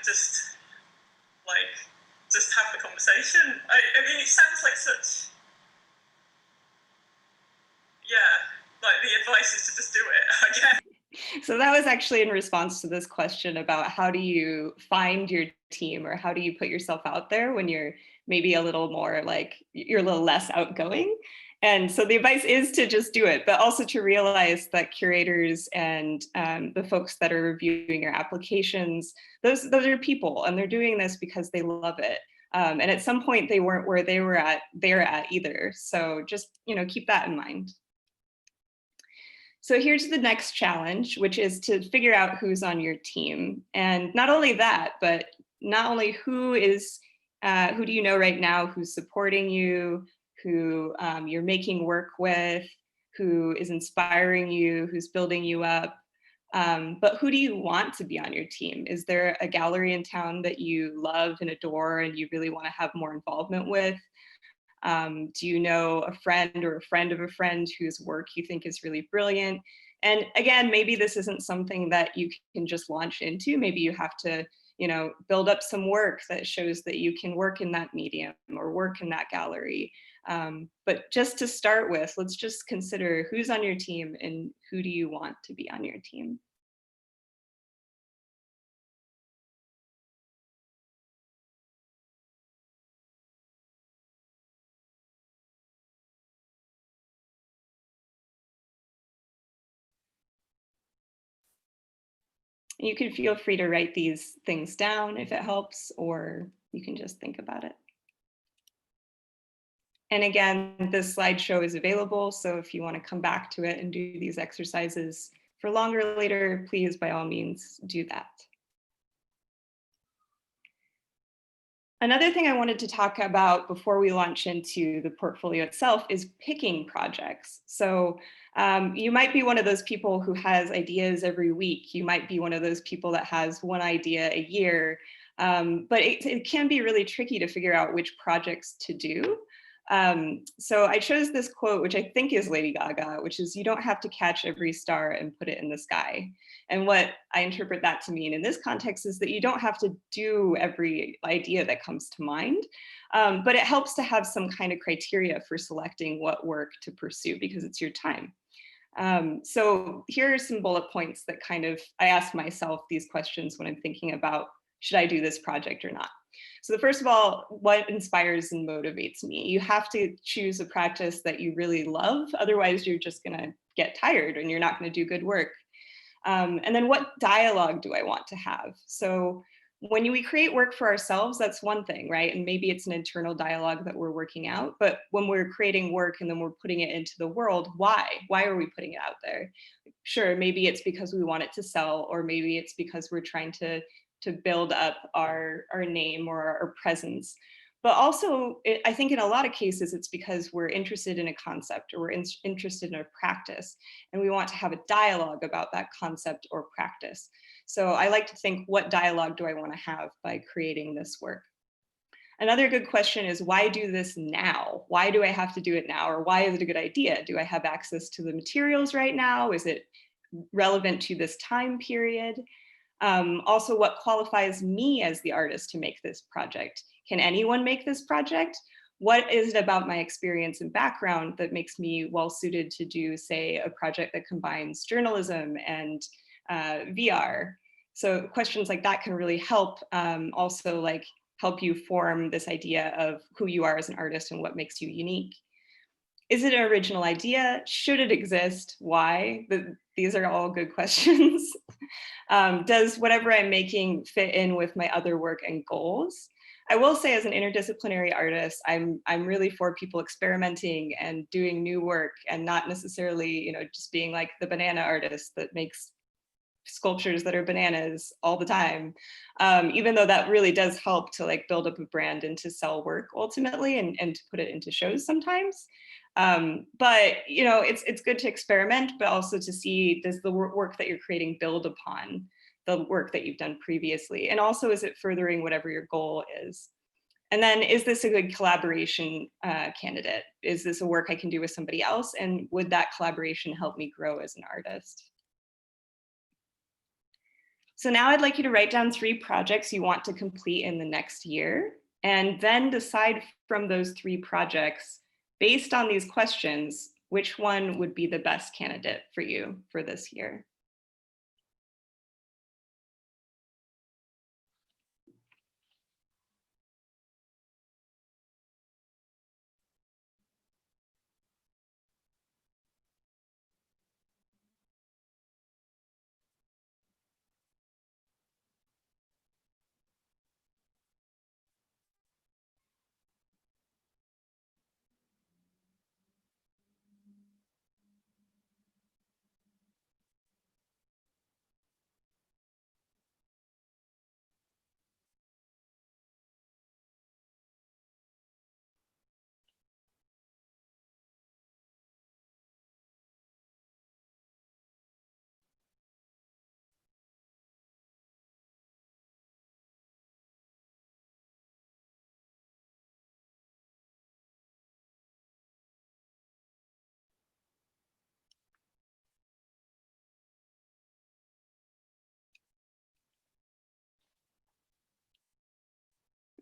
just have the conversation. I mean, it sounds like such, like the advice is to just do it, I guess. So that was actually in response to this question about how do you find your team, or how do you put yourself out there when you're maybe a little more like, you're a little less outgoing. And so the advice is to just do it, but also to realize that curators and the folks that are reviewing your applications, those are people, and they're doing this because they love it. And at some point they weren't where they're at either. So just, keep that in mind. So here's the next challenge, which is to figure out who's on your team. And not only that, but not only who do you know right now who's supporting you, who you're making work with, who is inspiring you, who's building you up, but who do you want to be on your team? Is there a gallery in town that you love and adore and you really want to have more involvement with? Do you know a friend or a friend of a friend whose work you think is really brilliant? And again, maybe this isn't something that you can just launch into. Maybe you have to, build up some work that shows that you can work in that medium or work in that gallery. But just to start with, let's just consider who's on your team and who do you want to be on your team. You can feel free to write these things down if it helps, or you can just think about it. And again, this slideshow is available, so if you want to come back to it and do these exercises for longer later, please, by all means, do that. Another thing I wanted to talk about before we launch into the portfolio itself is picking projects. So you might be one of those people who has ideas every week. You might be one of those people that has one idea a year, but it can be really tricky to figure out which projects to do. So I chose this quote, which I think is Lady Gaga, which is, "You don't have to catch every star and put it in the sky." And what I interpret that to mean in this context is that you don't have to do every idea that comes to mind, but it helps to have some kind of criteria for selecting what work to pursue because it's your time. So here are some bullet points that I ask myself these questions when I'm thinking about, should I do this project or not? So first of all, what inspires and motivates me? You have to choose a practice that you really love. Otherwise, you're just going to get tired and you're not going to do good work. And then what dialogue do I want to have? So when we create work for ourselves, that's one thing, right? And maybe it's an internal dialogue that we're working out. But when we're creating work and then we're putting it into the world, why? Why are we putting it out there? Sure, maybe it's because we want it to sell, or maybe it's because we're trying to build up our name or our presence. But also, I think in a lot of cases, it's because we're interested in a concept or we're interested in a practice, and we want to have a dialogue about that concept or practice. So I like to think, what dialogue do I want to have by creating this work? Another good question is, why do this now? Why do I have to do it now? Or why is it a good idea? Do I have access to the materials right now? Is it relevant to this time period? Also, what qualifies me as the artist to make this project? Can anyone make this project? What is it about my experience and background that makes me well suited to do, say, a project that combines journalism and VR? So questions like that can really help, also like help you form this idea of who you are as an artist and what makes you unique. Is it an original idea? Should it exist? Why? These are all good questions. Does whatever I'm making fit in with my other work and goals? I will say, as an interdisciplinary artist, I'm really for people experimenting and doing new work, and not necessarily, just being like the banana artist that makes sculptures that are bananas all the time. Even though that really does help to like build up a brand and to sell work ultimately, and to put it into shows sometimes. But it's good to experiment, but also to see, does the work that you're creating build upon the work that you've done previously? And also, is it furthering whatever your goal is? And then, is this a good collaboration candidate? Is this a work I can do with somebody else? And would that collaboration help me grow as an artist? So now I'd like you to write down 3 projects you want to complete in the next year, and then decide from those 3 projects, based on these questions, which one would be the best candidate for you for this year.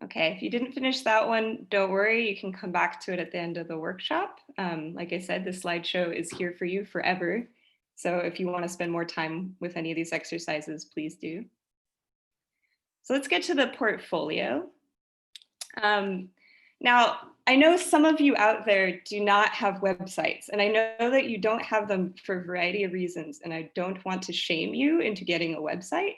Okay, if you didn't finish that one, don't worry, you can come back to it at the end of the workshop. Like I said, the slideshow is here for you forever. So if you want to spend more time with any of these exercises, please do. So let's get to the portfolio. Now, I know some of you out there do not have websites, and I know that you don't have them for a variety of reasons, and I don't want to shame you into getting a website.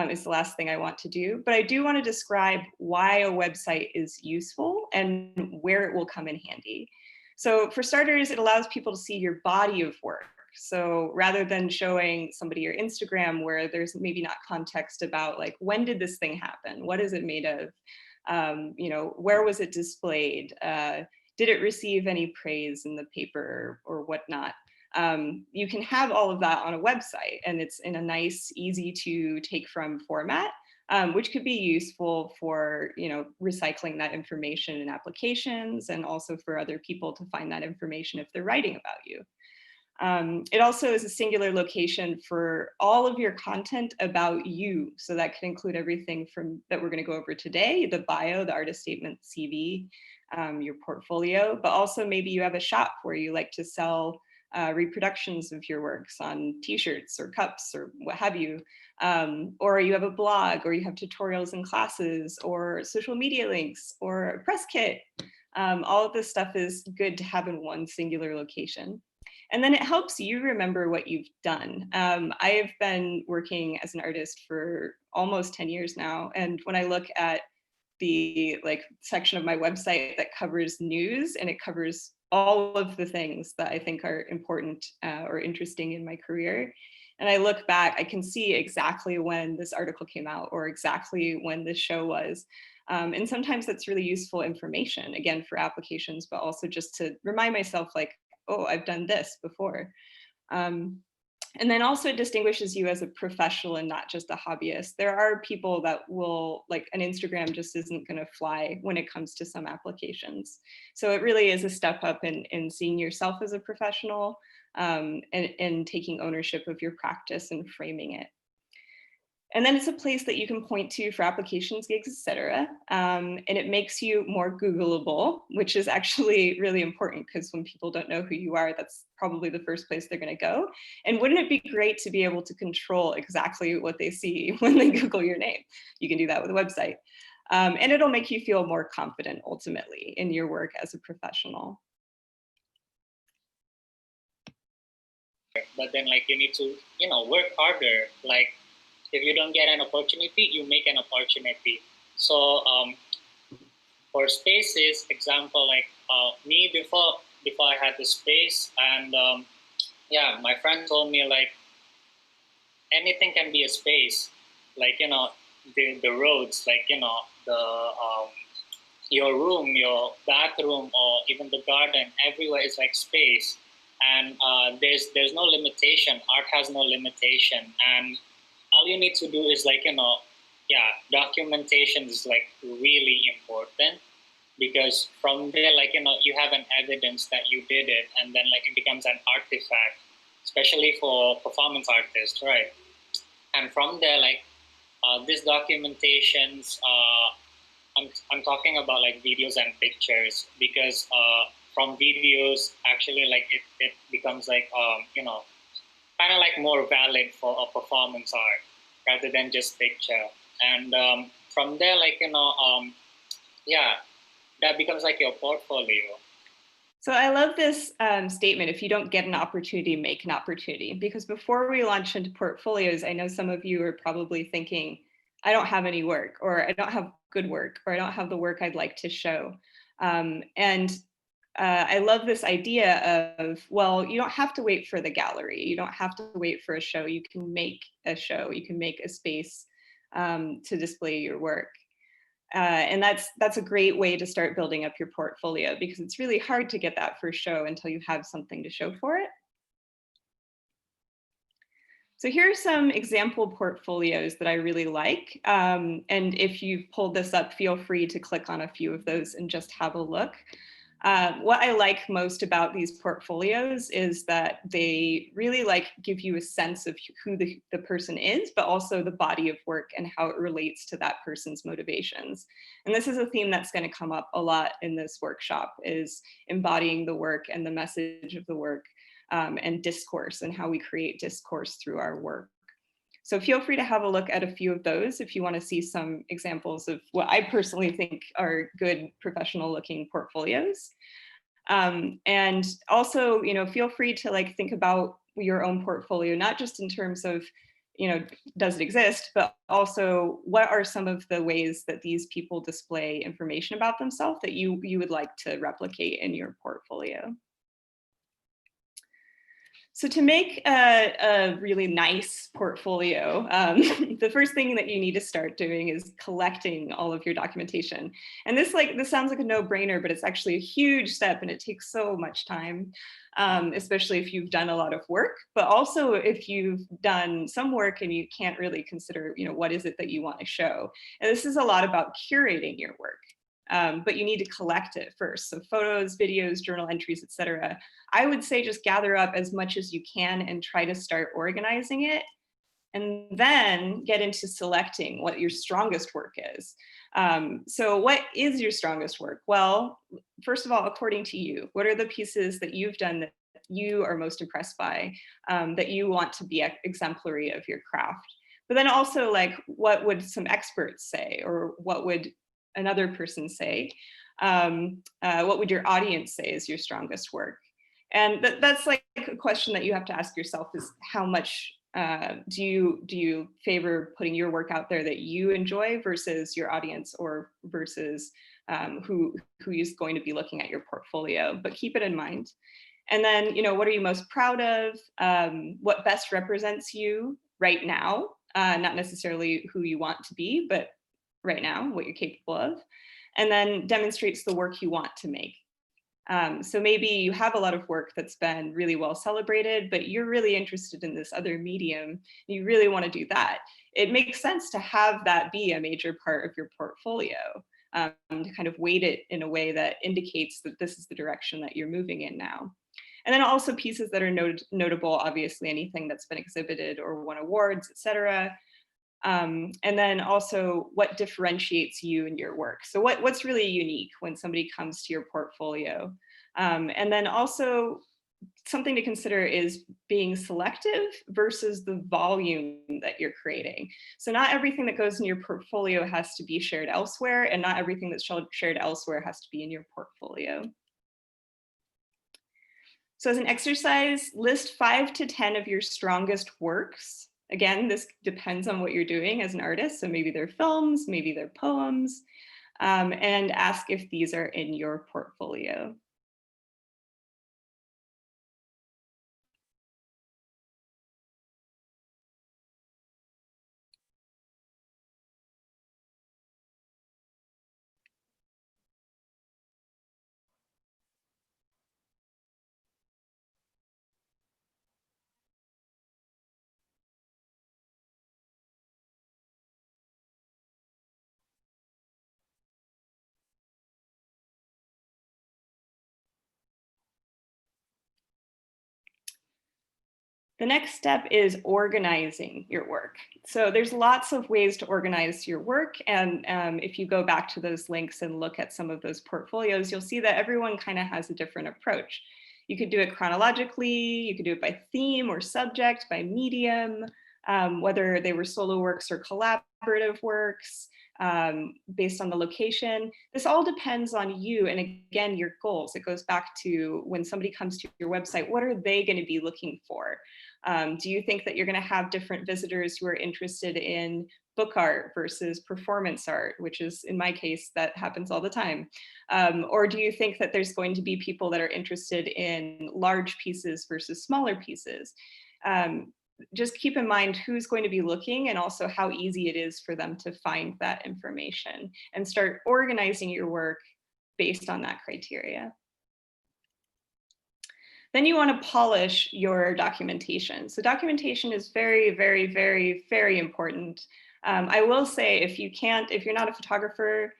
Is the last thing I want to do, but I do want to describe why a website is useful and where it will come in handy. So for starters, it allows people to see your body of work. So rather than showing somebody your Instagram where there's maybe not context about like, when did this thing happen? What is it made of? You know, where was it displayed? Did it receive any praise in the paper or whatnot? You can have all of that on a website, and it's in a nice, easy to take from format, which could be useful for, you know, recycling that information in applications, and also for other people to find that information if they're writing about you. It also is a singular location for all of your content about you. So that can include everything from that we're going to go over today, the bio, the artist statement, CV, your portfolio, but also maybe you have a shop where you like to sell reproductions of your works on t-shirts or cups or what have you, or you have a blog, or you have tutorials and classes, or social media links, or a press kit. All of this stuff is good to have in one singular location. And then it helps you remember what you've done. I have been working as an artist for almost 10 years now. And when I look at the section of my website that covers news, and it covers all of the things that I think are important or interesting in my career, and I look back, I can see exactly when this article came out or exactly when this show was. And sometimes that's really useful information, again, for applications, but also just to remind myself like, oh, I've done this before. And then also it distinguishes you as a professional and not just a hobbyist. There are people that will, like, an Instagram just isn't going to fly when it comes to some applications. So it really is a step up in seeing yourself as a professional, and taking ownership of your practice and framing it. And then it's a place that you can point to for applications, gigs, etc. And it makes you more Googleable, which is actually really important, because when people don't know who you are, that's probably the first place they're going to go. And wouldn't it be great to be able to control exactly what they see when they Google your name? You can do that with a website. And it'll make you feel more confident ultimately in your work as a professional. But then, like, you need to, you know, work harder. Like, if you don't get an opportunity, you make an opportunity. So for spaces, example, like me before I had the space, and yeah, my friend told me like anything can be a space. Like, you know, the roads, like, you know, the your room, your bathroom, or even the garden, everywhere is like space. And there's no limitation. Art has no limitation, and all you need to do is, like, you know, yeah, documentation is like really important, because from there, like, you know, you have an evidence that you did it, and then like it becomes an artifact, especially for performance artists, right? And from there, like these documentations, I'm talking about like videos and pictures, because from videos, actually, like it becomes like, kind of like more valid for a performance art rather than just picture. And from there, like, yeah, that becomes like your portfolio. So I love this statement, if you don't get an opportunity, make an opportunity. Because before we launch into portfolios, I know some of you are probably thinking, I don't have any work, or I don't have good work, or I don't have the work I'd like to show. And I love this idea of, well, you don't have to wait for the gallery. You don't have to wait for a show. You can make a show. You can make a space to display your work. And that's a great way to start building up your portfolio, because it's really hard to get that first show until you have something to show for it. So here are some example portfolios that I really like. And if you've pulled this up, feel free to click on a few of those and just have a look. What I like most about these portfolios is that they really give you a sense of who the person is, but also the body of work and how it relates to that person's motivations. And this is a theme that's going to come up a lot in this workshop, is embodying the work and the message of the work, and discourse, and how we create discourse through our work. So feel free to have a look at a few of those if you want to see some examples of what I personally think are good professional looking portfolios. And also, feel free to think about your own portfolio, not just in terms of, does it exist, but also what are some of the ways that these people display information about themselves that you would like to replicate in your portfolio. So to make a really nice portfolio, the first thing that you need to start doing is collecting all of your documentation. And this sounds like a no-brainer, but it's actually a huge step and it takes so much time, especially if you've done a lot of work, but also if you've done some work and you can't really consider, what is it that you want to show. And this is a lot about curating your work. But you need to collect it first. So photos, videos, journal entries, etc. I would say just gather up as much as you can and try to start organizing it, and then get into selecting what your strongest work is. So what is your strongest work? Well, first of all, according to you, what are the pieces that you've done that you are most impressed by, that you want to be exemplary of your craft? But then also, what would some experts say, or what would another person say? What would your audience say is your strongest work? And that's a question that you have to ask yourself, is how much do you favor putting your work out there that you enjoy versus your audience, or versus who is going to be looking at your portfolio? But keep it in mind. And then, what are you most proud of? What best represents you right now? Not necessarily who you want to be, but right now, what you're capable of. And then demonstrates the work you want to make. So maybe you have a lot of work that's been really well celebrated, but you're really interested in this other medium. You really want to do that. It makes sense to have that be a major part of your portfolio, to kind of weight it in a way that indicates that this is the direction that you're moving in now. And then also pieces that are notable, obviously anything that's been exhibited or won awards, etc. And then also what differentiates you and your work. So what's really unique when somebody comes to your portfolio? And then also something to consider is being selective versus the volume that you're creating. So not everything that goes in your portfolio has to be shared elsewhere, and not everything that's shared elsewhere has to be in your portfolio. So as an exercise, list 5 to 10 of your strongest works. Again, this depends on what you're doing as an artist. So maybe they're films, maybe they're poems, and ask if these are in your portfolio. The next step is organizing your work. So there's lots of ways to organize your work. And if you go back to those links and look at some of those portfolios, you'll see that everyone kind of has a different approach. You could do it chronologically, you could do it by theme or subject, by medium, whether they were solo works or collaborative works, based on the location. This all depends on you and again, your goals. It goes back to when somebody comes to your website, what are they going to be looking for? Do you think that you're going to have different visitors who are interested in book art versus performance art, which is, in my case, that happens all the time? Or do you think that there's going to be people that are interested in large pieces versus smaller pieces? Just keep in mind who's going to be looking and also how easy it is for them to find that information, and start organizing your work based on that criteria. Then you want to polish your documentation. So documentation is very, very, very, very important. I will say, if you're not a photographer,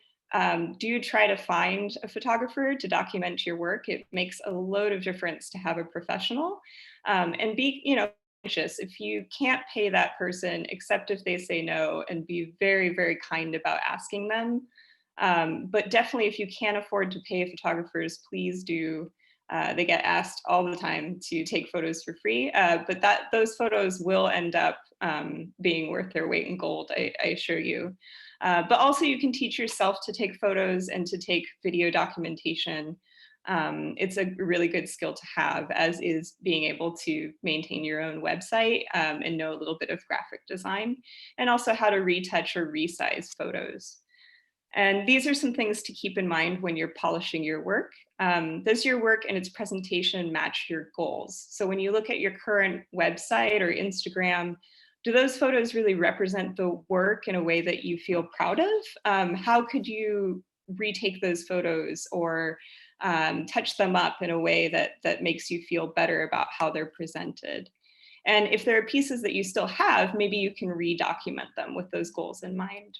do try to find a photographer to document your work. It makes a load of difference to have a professional. And be, anxious if you can't pay that person, except if they say no, and be very, very kind about asking them. But definitely, if you can't afford to pay photographers, please do. They get asked all the time to take photos for free, but those photos will end up being worth their weight in gold, I assure you. But also, you can teach yourself to take photos and to take video documentation. It's a really good skill to have, as is being able to maintain your own website and know a little bit of graphic design, and also how to retouch or resize photos. And these are some things to keep in mind when you're polishing your work. Does your work and its presentation match your goals? So when you look at your current website or Instagram, do those photos really represent the work in a way that you feel proud of? How could you retake those photos or touch them up in a way that makes you feel better about how they're presented? And if there are pieces that you still have, maybe you can re-document them with those goals in mind.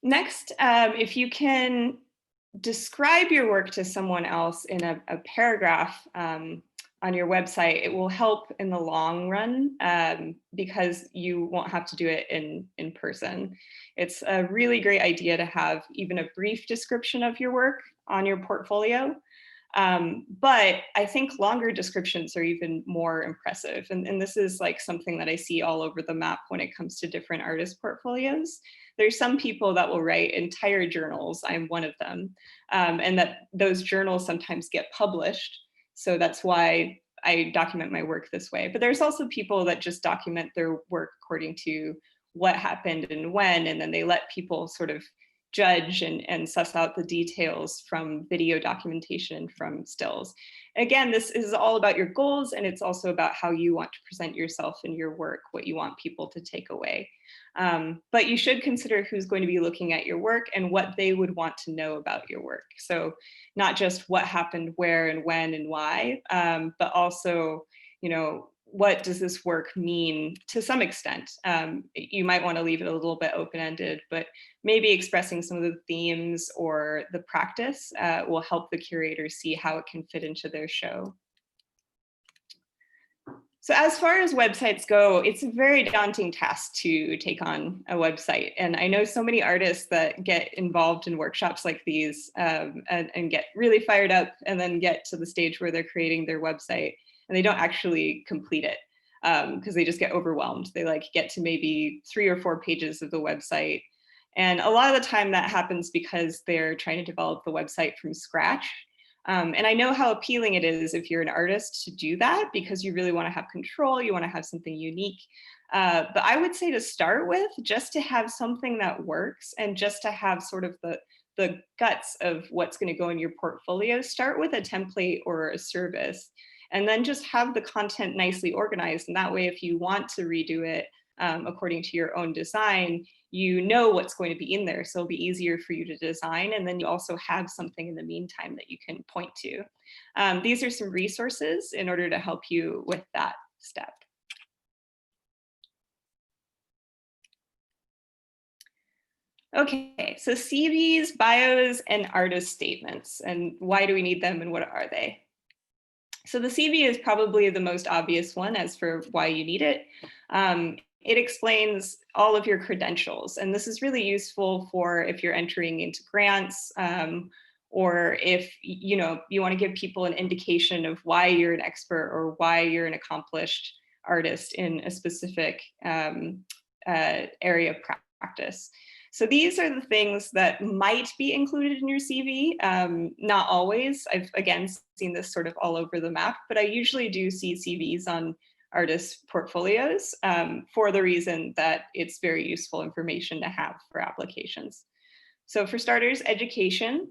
Next, if you can describe your work to someone else in a paragraph on your website, it will help in the long run because you won't have to do it in person. It's a really great idea to have even a brief description of your work on your portfolio. But I think longer descriptions are even more impressive. And this is like something that I see all over the map when it comes to different artist portfolios. There's some people that will write entire journals. I'm one of them. And that those journals sometimes get published. So that's why I document my work this way. But there's also people that just document their work according to what happened and when, and then they let people sort of judge and suss out the details from video documentation, from stills. Again, this is all about your goals, and it's also about how you want to present yourself in your work, what you want people to take away. But you should consider who's going to be looking at your work and what they would want to know about your work. So not just what happened where and when and why, but also, what does this work mean to some extent? You might want to leave it a little bit open-ended, but maybe expressing some of the themes or the practice will help the curator see how it can fit into their show. So as far as websites go, it's a very daunting task to take on a website. And I know so many artists that get involved in workshops like these and get really fired up and then get to the stage where they're creating their website and they don't actually complete it because they just get overwhelmed. They get to maybe 3 or 4 pages of the website. And a lot of the time that happens because they're trying to develop the website from scratch. And I know how appealing it is if you're an artist to do that because you really want to have control, you want to have something unique. But I would say to start with, just to have something that works and just to have sort of the guts of what's going to go in your portfolio, start with a template or a service, and then just have the content nicely organized. And that way, if you want to redo it according to your own design, you know what's going to be in there. So it'll be easier for you to design. And then you also have something in the meantime that you can point to. These are some resources in order to help you with that step. Okay, so CVs, bios, and artist statements. And why do we need them and what are they? So the CV is probably the most obvious one as for why you need it. It explains all of your credentials, and this is really useful for if you're entering into grants, or if you want to give people an indication of why you're an expert or why you're an accomplished artist in a specific area of practice. So these are the things that might be included in your CV. Not always. I've, again, seen this sort of all over the map, but I usually do see CVs on artists' portfolios for the reason that it's very useful information to have for applications. So for starters, education.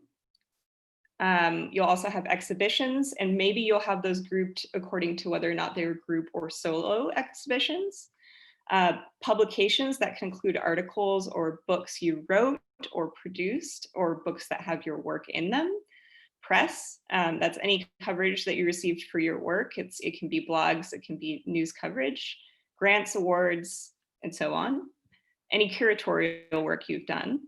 You'll also have exhibitions, and maybe you'll have those grouped according to whether or not they're group or solo exhibitions. Publications that can include articles or books you wrote or produced, or books that have your work in them. Press, that's any coverage that you received for your work. It can be blogs, it can be news coverage, grants, awards, and so on. Any curatorial work you've done.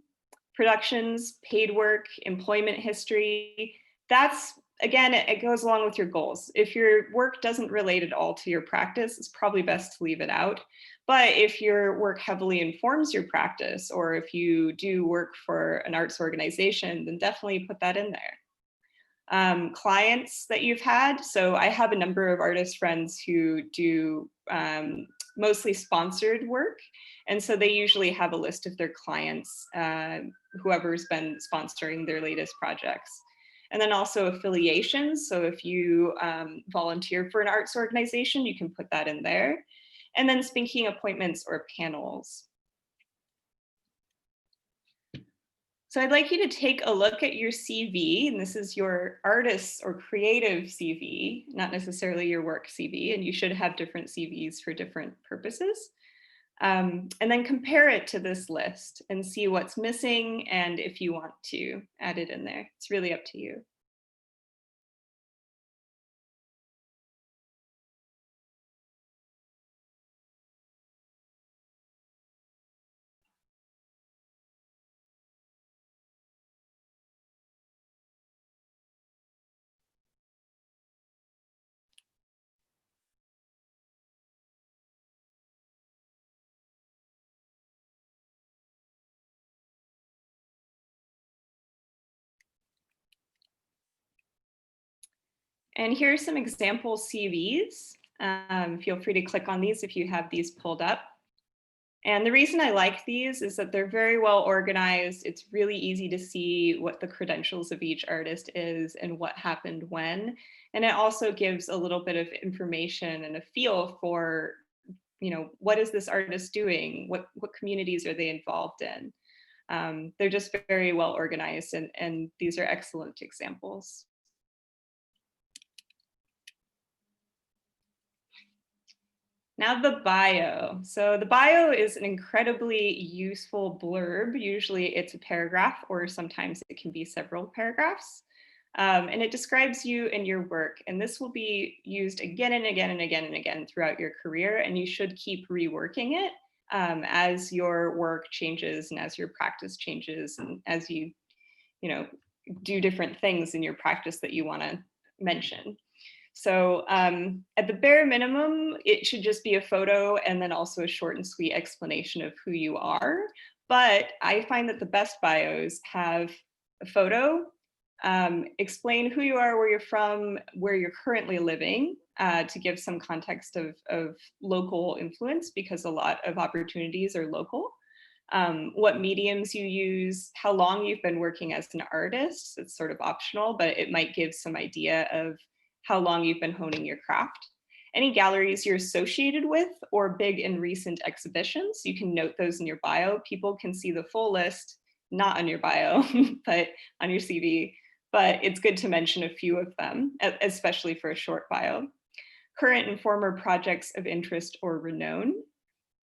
Productions, paid work, employment history. That's, again, it goes along with your goals. If your work doesn't relate at all to your practice, it's probably best to leave it out. But if your work heavily informs your practice, or if you do work for an arts organization, then definitely put that in there. Clients that you've had. So I have a number of artist friends who do mostly sponsored work. And so they usually have a list of their clients, whoever's been sponsoring their latest projects. And then also affiliations. So if you volunteer for an arts organization, you can put that in there. And then speaking appointments or panels. So I'd like you to take a look at your CV, and this is your artist's or creative CV, not necessarily your work CV, and you should have different CVs for different purposes. And then compare it to this list and see what's missing and if you want to add it in there. It's really up to you. And here are some example CVs. Feel free to click on these if you have these pulled up. And the reason I like these is that they're very well organized. It's really easy to see what the credentials of each artist is and what happened when. And it also gives a little bit of information and a feel for, what is this artist doing? What communities are they involved in? They're just very well organized, and these are excellent examples. Now the bio. So the bio is an incredibly useful blurb. Usually it's a paragraph, or sometimes it can be several paragraphs. And it describes you and your work. And this will be used again and again and again and again throughout your career. And you should keep reworking it as your work changes and as your practice changes and as you do different things in your practice that you want to mention. So at the bare minimum, it should just be a photo and then also a short and sweet explanation of who you are. But I find that the best bios have a photo, explain who you are, where you're from, where you're currently living, to give some context of local influence, because a lot of opportunities are local. What mediums you use, how long you've been working as an artist. It's sort of optional, but it might give some idea of how long you've been honing your craft. Any galleries you're associated with or big and recent exhibitions, you can note those in your bio. People can see the full list, not on your bio, but on your CV. But it's good to mention a few of them, especially for a short bio. Current and former projects of interest or renown.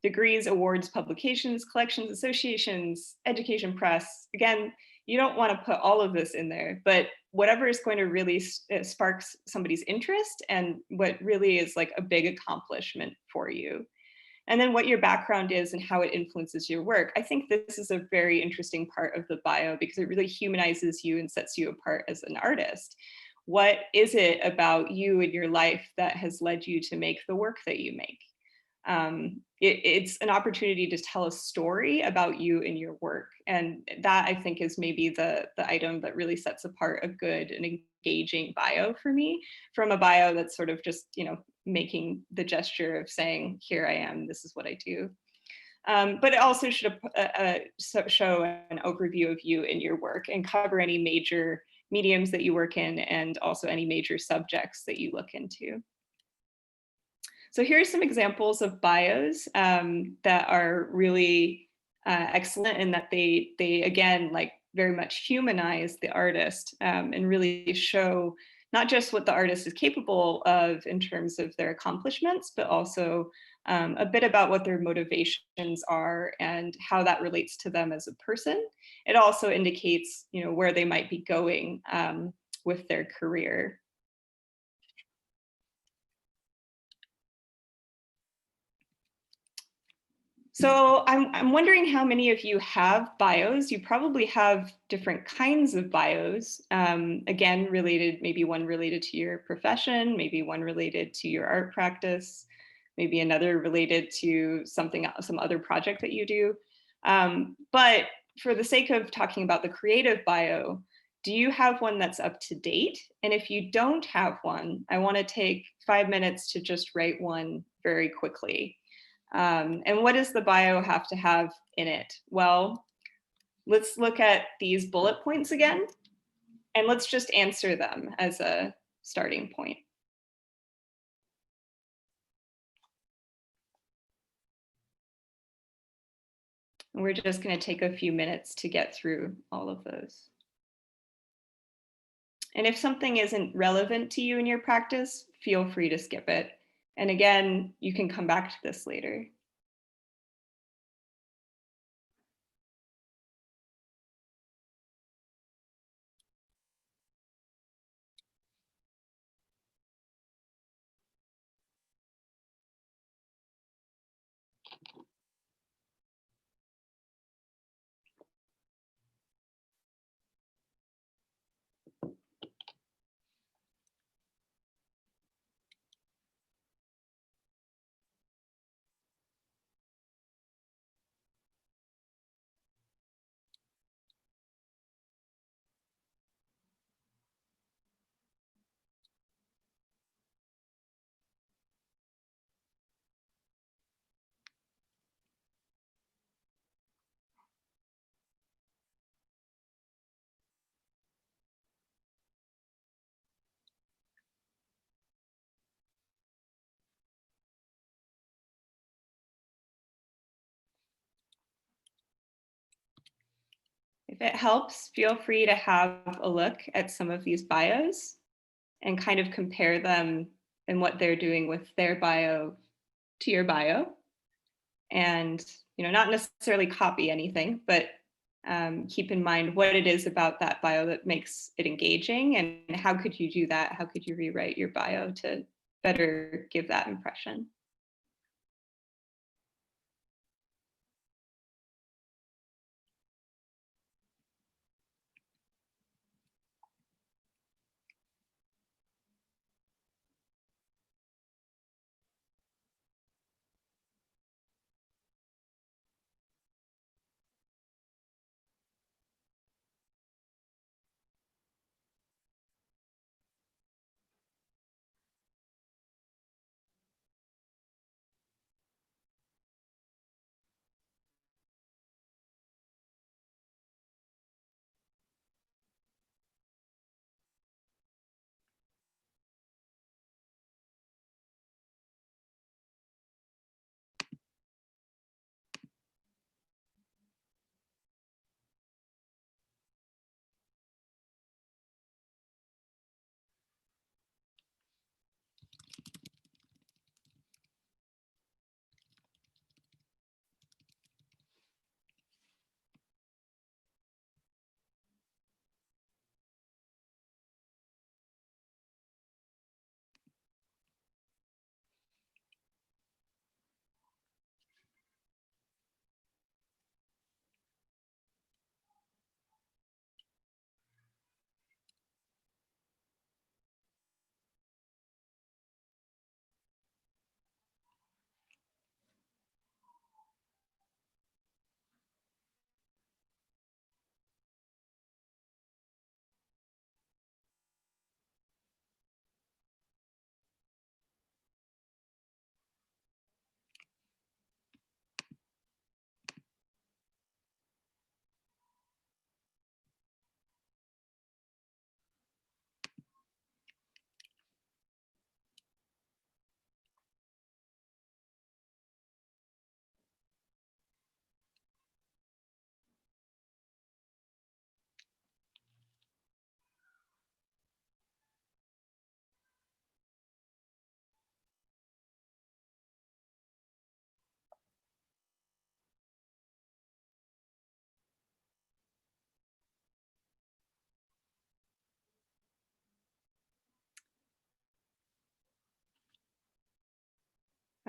Degrees, awards, publications, collections, associations, education, press. Again, you don't want to put all of this in there, but whatever is going to really spark somebody's interest and what really is like a big accomplishment for you. And then what your background is and how it influences your work. I think this is a very interesting part of the bio because it really humanizes you and sets you apart as an artist. what is it about you and your life that has led you to make the work that you make? It's an opportunity to tell a story about you and your work. And that, I think, is maybe the item that really sets apart a good and engaging bio for me from a bio that's sort of just, making the gesture of saying, here I am, this is what I do. But it also should show an overview of you and your work and cover any major mediums that you work in and also any major subjects that you look into. So here are some examples of bios that are really excellent in that they again, like, very much humanize the artist and really show not just what the artist is capable of in terms of their accomplishments, but also a bit about what their motivations are and how that relates to them as a person. It also indicates, where they might be going with their career. So I'm wondering how many of you have bios. You probably have different kinds of bios. Again, maybe one related to your profession, maybe one related to your art practice, maybe another related to some other project that you do. But for the sake of talking about the creative bio, do you have one that's up to date? And if you don't have one, I want to take 5 minutes to just write one very quickly. And what does the bio have to have in it? Well, let's look at these bullet points again, and let's just answer them as a starting point. And we're just going to take a few minutes to get through all of those. And if something isn't relevant to you in your practice, feel free to skip it. And again, you can come back to this later. If it helps, feel free to have a look at some of these bios and kind of compare them and what they're doing with their bio to your bio. And not necessarily copy anything, but keep in mind what it is about that bio that makes it engaging, and how could you do that? How could you rewrite your bio to better give that impression?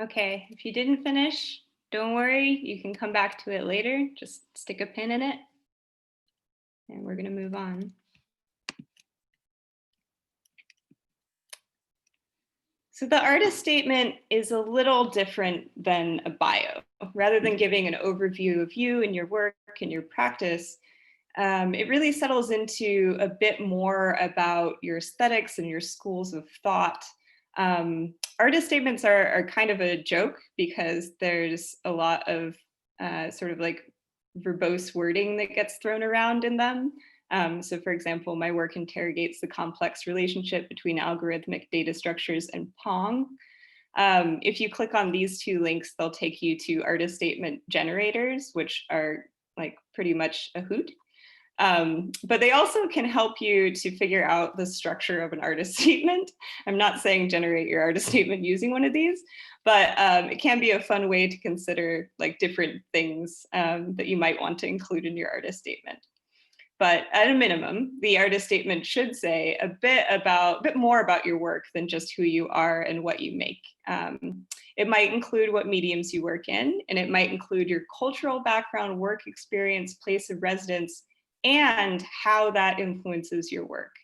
Okay, if you didn't finish, don't worry, you can come back to it later. Just stick a pin in it. And we're gonna move on. So the artist statement is a little different than a bio. Rather than giving an overview of you and your work and your practice, it really settles into a bit more about your aesthetics and your schools of thought. Artist statements are kind of a joke because there's a lot of sort of like verbose wording that gets thrown around in them. So for example, my work interrogates the complex relationship between algorithmic data structures and Pong. If you click on these two links, they'll take you to artist statement generators, which are like pretty much a hoot. But they also can help you to figure out the structure of an artist statement. I'm not saying generate your artist statement using one of these, but it can be a fun way to consider like different things that you might want to include in your artist statement. But at a minimum, the artist statement should say a bit more about your work than just who you are and what you make. It might include what mediums you work in, and it might include your cultural background, work experience, place of residence, and how that influences your work.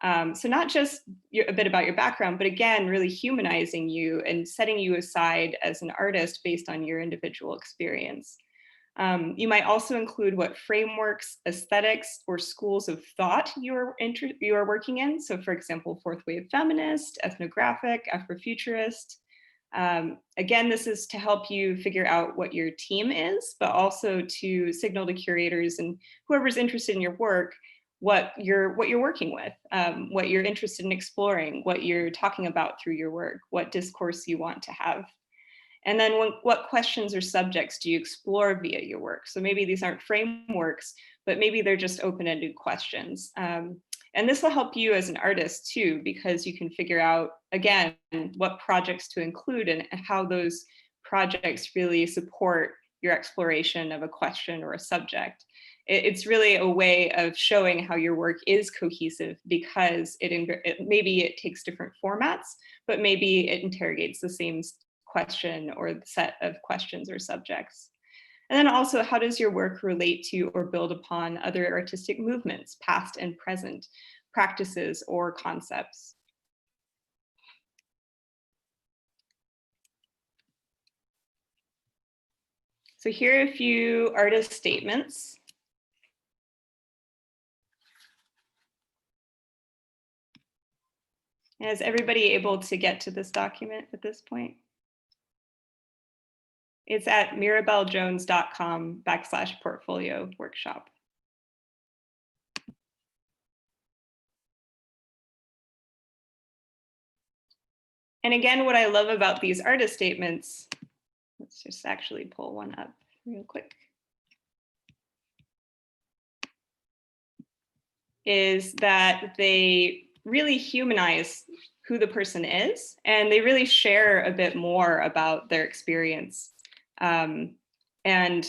So not just a bit about your background, but again, really humanizing you and setting you aside as an artist based on your individual experience. You might also include what frameworks, aesthetics, or schools of thought you are working in. So for example, fourth wave feminist, ethnographic, Afrofuturist. Again, this is to help you figure out what your team is, but also to signal to curators and whoever's interested in your work, what you're working with, what you're interested in exploring, what you're talking about through your work, what discourse you want to have. And then what questions or subjects do you explore via your work? So maybe these aren't frameworks, but maybe they're just open-ended questions. And this will help you as an artist too, because you can figure out, again, what projects to include and how those projects really support your exploration of a question or a subject. It's really a way of showing how your work is cohesive because maybe it takes different formats, but maybe it interrogates the same question or set of questions or subjects. And then also, how does your work relate to or build upon other artistic movements, past and present, practices or concepts? So here are a few artist statements. Is everybody able to get to this document at this point? It's at mirabellejones.com/portfolio workshop. And again, what I love about these artist statements, let's just actually pull one up real quick, is that they really humanize who the person is, and they really share a bit more about their experience and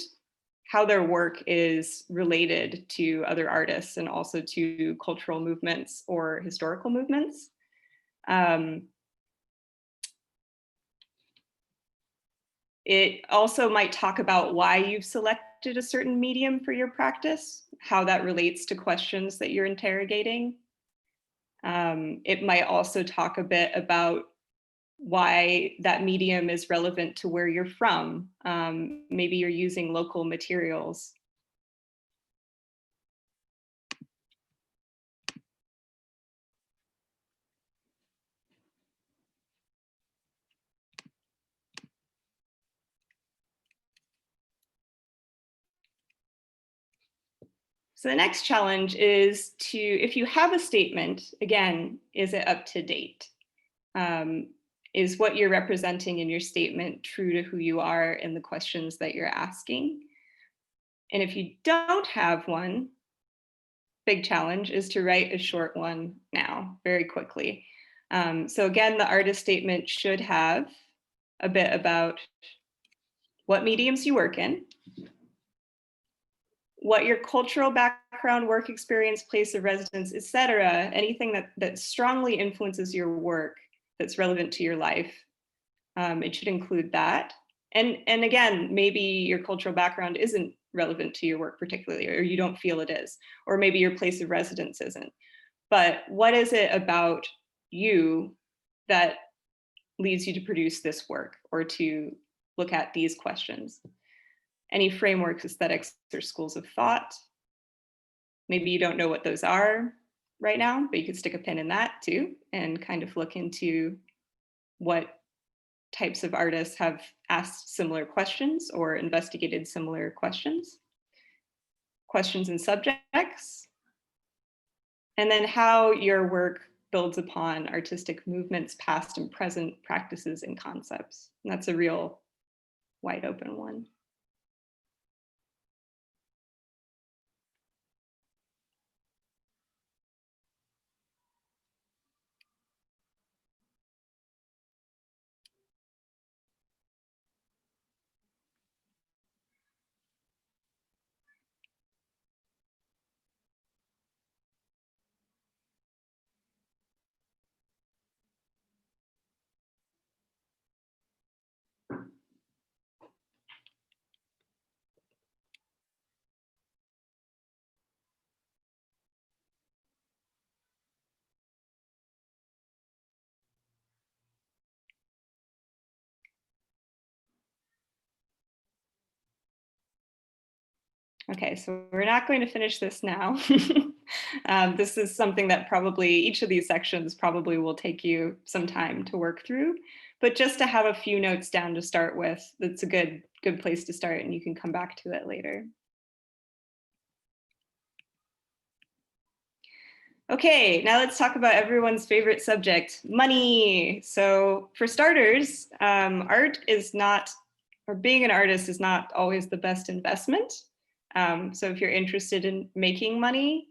how their work is related to other artists and also to cultural movements or historical movements. It also might talk about why you've selected a certain medium for your practice, how that relates to questions that you're interrogating. It might also talk a bit about why that medium is relevant to where you're from. Maybe you're using local materials. So the next challenge is to, if you have a statement, again, is it up to date? Is what you're representing in your statement true to who you are and the questions that you're asking? And if you don't have one, big challenge is to write a short one now, very quickly. So again, the artist statement should have a bit about what mediums you work in, what your cultural background, work experience, place of residence, etc., anything that strongly influences your work that's relevant to your life. It should include that. And again, maybe your cultural background isn't relevant to your work particularly, or you don't feel it is, or maybe your place of residence isn't. But what is it about you that leads you to produce this work or to look at these questions? Any frameworks, aesthetics, or schools of thought? Maybe you don't know what those are right now, but you could stick a pin in that too and kind of look into what types of artists have asked similar questions or investigated similar questions. Questions and subjects. And then how your work builds upon artistic movements, past and present practices and concepts. And that's a real wide open one. Okay, so we're not going to finish this now. This is something that probably each of these sections probably will take you some time to work through, but just to have a few notes down to start with, that's a good place to start, and you can come back to it later. Okay, now let's talk about everyone's favorite subject, money. So for starters, art is not, or being an artist is not always the best investment. So if you're interested in making money,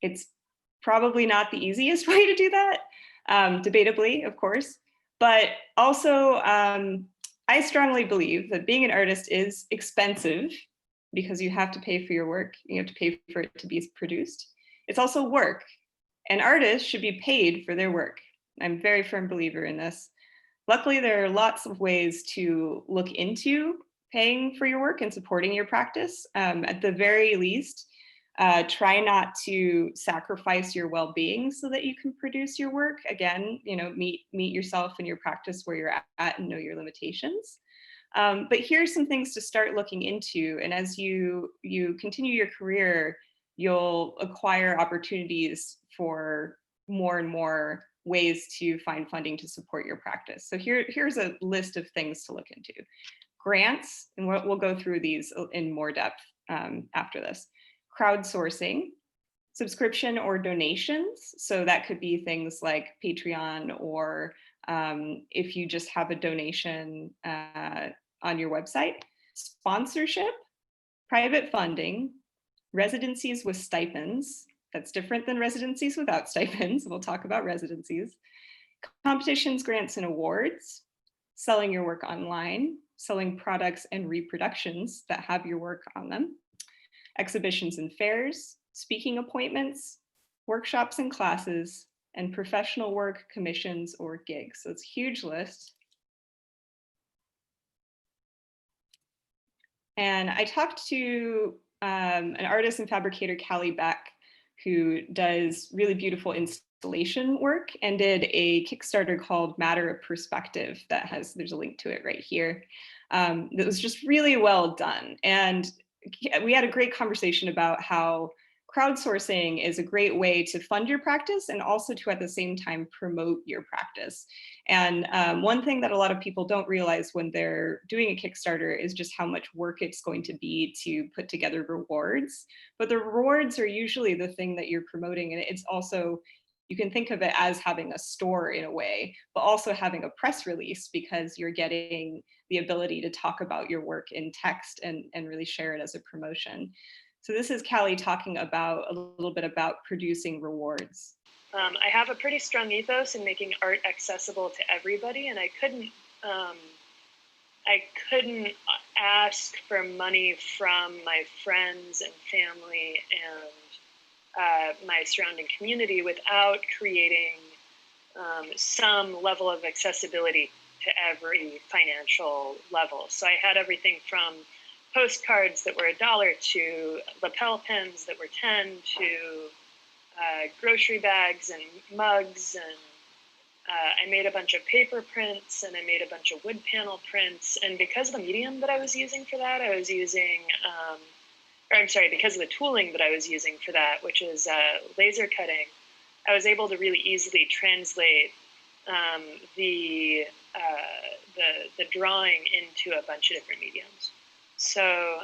it's probably not the easiest way to do that, debatably, of course. But also, I strongly believe that being an artist is expensive because you have to pay for your work. You have to pay for it to be produced. It's also work, and artists should be paid for their work. I'm a very firm believer in this. Luckily, there are lots of ways to look into paying for your work and supporting your practice. At the very least, try not to sacrifice your well-being so that you can produce your work. Again, meet yourself and your practice where you're at and know your limitations. But here's some things to start looking into. And as you continue your career, you'll acquire opportunities for more and more ways to find funding to support your practice. So here's a list of things to look into. Grants, and we'll go through these in more depth after this. Crowdsourcing, subscription or donations. So that could be things like Patreon, or if you just have a donation on your website. Sponsorship, private funding, residencies with stipends. That's different than residencies without stipends. We'll talk about residencies. Competitions, grants, and awards. Selling your work online. Selling products and reproductions that have your work on them. Exhibitions and fairs. Speaking appointments. Workshops and classes. And professional work, commissions, or gigs. So it's a huge list. And I talked to an artist and fabricator, Callie Beck, who does really beautiful installation work and did a Kickstarter called Matter of Perspective there's a link to it right here. That was just really well done. And we had a great conversation about how crowdsourcing is a great way to fund your practice and also to at the same time promote your practice. And one thing that a lot of people don't realize when they're doing a Kickstarter is just how much work it's going to be to put together rewards. But the rewards are usually the thing that you're promoting, and it's also, you can think of it as having a store in a way, but also having a press release, because you're getting the ability to talk about your work in text and really share it as a promotion. So this is Callie talking about a little bit about producing rewards. I have a pretty strong ethos in making art accessible to everybody, and I couldn't ask for money from my friends and family and my surrounding community without creating some level of accessibility to every financial level. So I had everything from postcards that were $1 to lapel pins that were 10 to grocery bags and mugs, and I made a bunch of paper prints, and I made a bunch of wood panel prints. And because of the medium that I was using for that, I was using, because of the tooling that I was using for that, which is laser cutting, I was able to really easily translate the drawing into a bunch of different mediums. So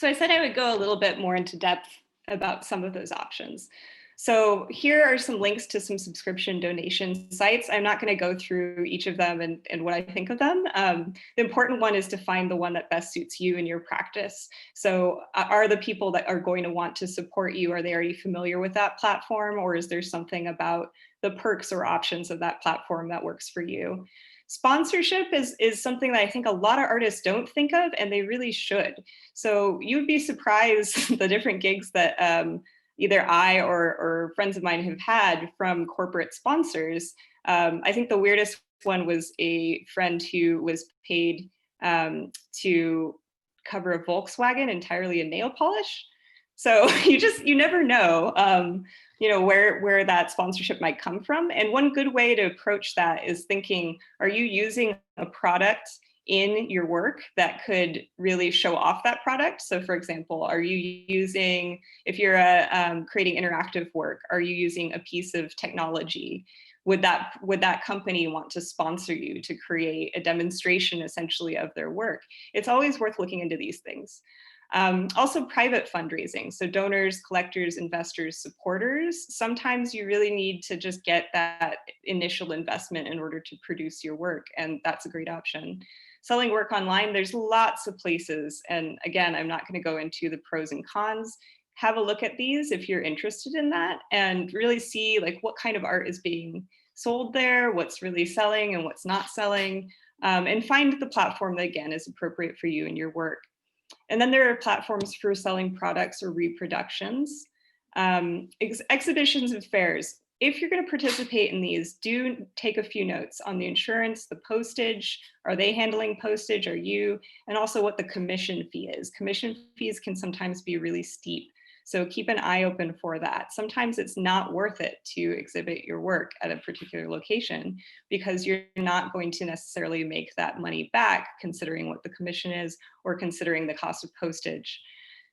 I said I would go a little bit more into depth about some of those options. So here are some links to some subscription donation sites. I'm not going to go through each of them and what I think of them. The important one is to find the one that best suits you and your practice. So are the people that are going to want to support you, are they already familiar with that platform, or is there something about the perks or options of that platform that works for you? Sponsorship is something that I think a lot of artists don't think of, and they really should. So you'd be surprised the different gigs that either I or friends of mine have had from corporate sponsors. I think the weirdest one was a friend who was paid to cover a Volkswagen entirely in nail polish. So you never know, where that sponsorship might come from. And one good way to approach that is thinking, are you using a product in your work that could really show off that product? So for example, are you using, if you're creating interactive work, are you using a piece of technology? Would that company want to sponsor you to create a demonstration essentially of their work? It's always worth looking into these things. Also private fundraising, so donors, collectors, investors, supporters. Sometimes you really need to just get that initial investment in order to produce your work, and that's a great option. Selling work online, there's lots of places, and again, I'm not going to go into the pros and cons. Have a look at these if you're interested in that, and really see like what kind of art is being sold there, what's really selling and what's not selling, and find the platform that again is appropriate for you and your work. And then there are platforms for selling products or reproductions. Exhibitions and fairs. If you're going to participate in these, do take a few notes on the insurance, the postage. Are they handling postage? Are you? And also what the commission fee is. Commission fees can sometimes be really steep. So keep an eye open for that. Sometimes it's not worth it to exhibit your work at a particular location because you're not going to necessarily make that money back considering what the commission is or considering the cost of postage.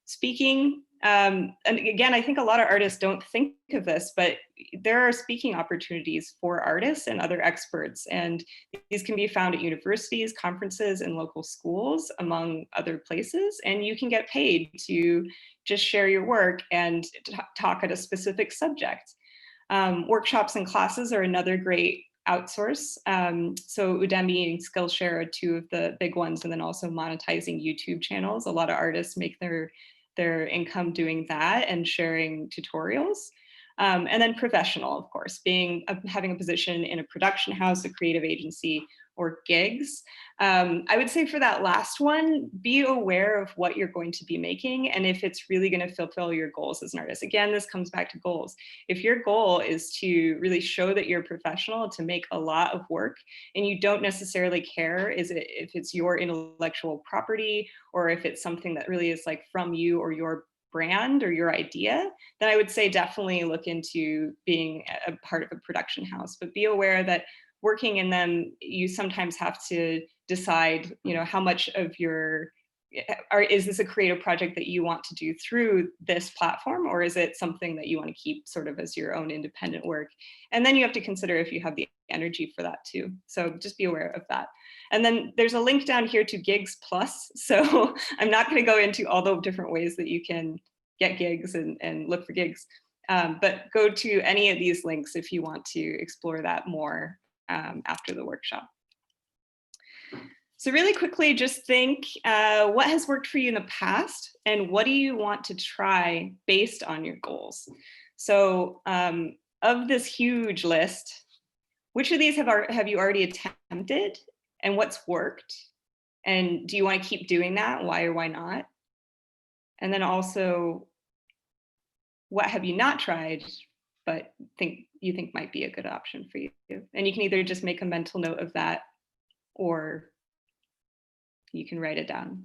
Speaking, and again, I think a lot of artists don't think of this, but there are speaking opportunities for artists and other experts. And these can be found at universities, conferences, and local schools, among other places. And you can get paid to just share your work and talk at a specific subject. Workshops and classes are another great outsource. So Udemy and Skillshare are two of the big ones, and then also monetizing YouTube channels. A lot of artists make their income doing that and sharing tutorials. And then professional, of course, having a position in a production house, a creative agency, or gigs. I would say for that last one, be aware of what you're going to be making and if it's really going to fulfill your goals as an artist. Again, this comes back to goals. If your goal is to really show that you're a professional, to make a lot of work, and you don't necessarily care if it's your intellectual property or if it's something that really is like from you or your brand or your idea, then I would say definitely look into being a part of a production house. But be aware that working in them, you sometimes have to decide, how much of your, is this a creative project that you want to do through this platform, or is it something that you want to keep sort of as your own independent work? And then you have to consider if you have the energy for that too. So just be aware of that. And then there's a link down here to Gigs Plus. So I'm not going to go into all the different ways that you can get gigs and look for gigs, but go to any of these links if you want to explore that more after the workshop. So really quickly, just think what has worked for you in the past and what do you want to try based on your goals? So of this huge list, which of these have you already attempted and what's worked? And do you want to keep doing that? Why or why not? And then also, what have you not tried but you think might be a good option for you. And you can either just make a mental note of that, or you can write it down.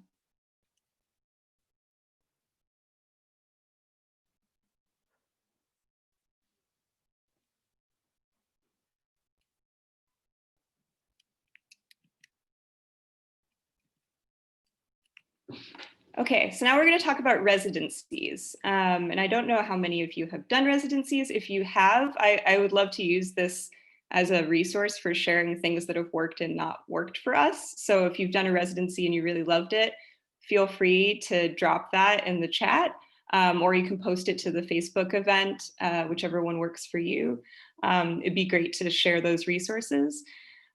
Okay, so now we're going to talk about residencies. And I don't know how many of you have done residencies. If you have, I would love to use this as a resource for sharing things that have worked and not worked for us. So if you've done a residency and you really loved it, feel free to drop that in the chat, or you can post it to the Facebook event, whichever one works for you. It'd be great to share those resources.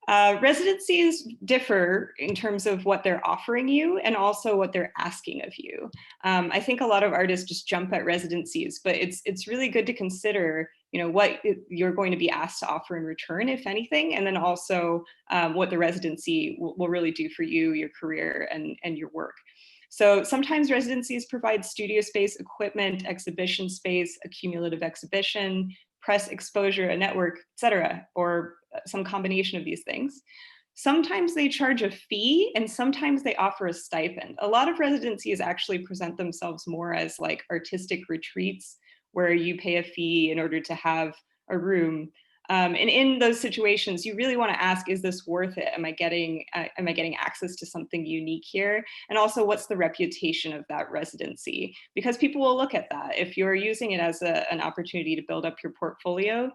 Residencies differ in terms of what they're offering you and also what they're asking of you. I think a lot of artists just jump at residencies, but it's really good to consider, you know, what you're going to be asked to offer in return, if anything, and then also what the residency will really do for you, your career, and your work. So sometimes residencies provide studio space, equipment, exhibition space, a cumulative exhibition, press exposure, a network, etc., or some combination of these things. Sometimes they charge a fee and sometimes they offer a stipend. A lot of residencies actually present themselves more as like artistic retreats where you pay a fee in order to have a room. And in those situations, you really want to ask, is this worth it? Am I getting access to something unique here? And also, what's the reputation of that residency? Because people will look at that. If you're using it as an opportunity to build up your portfolio,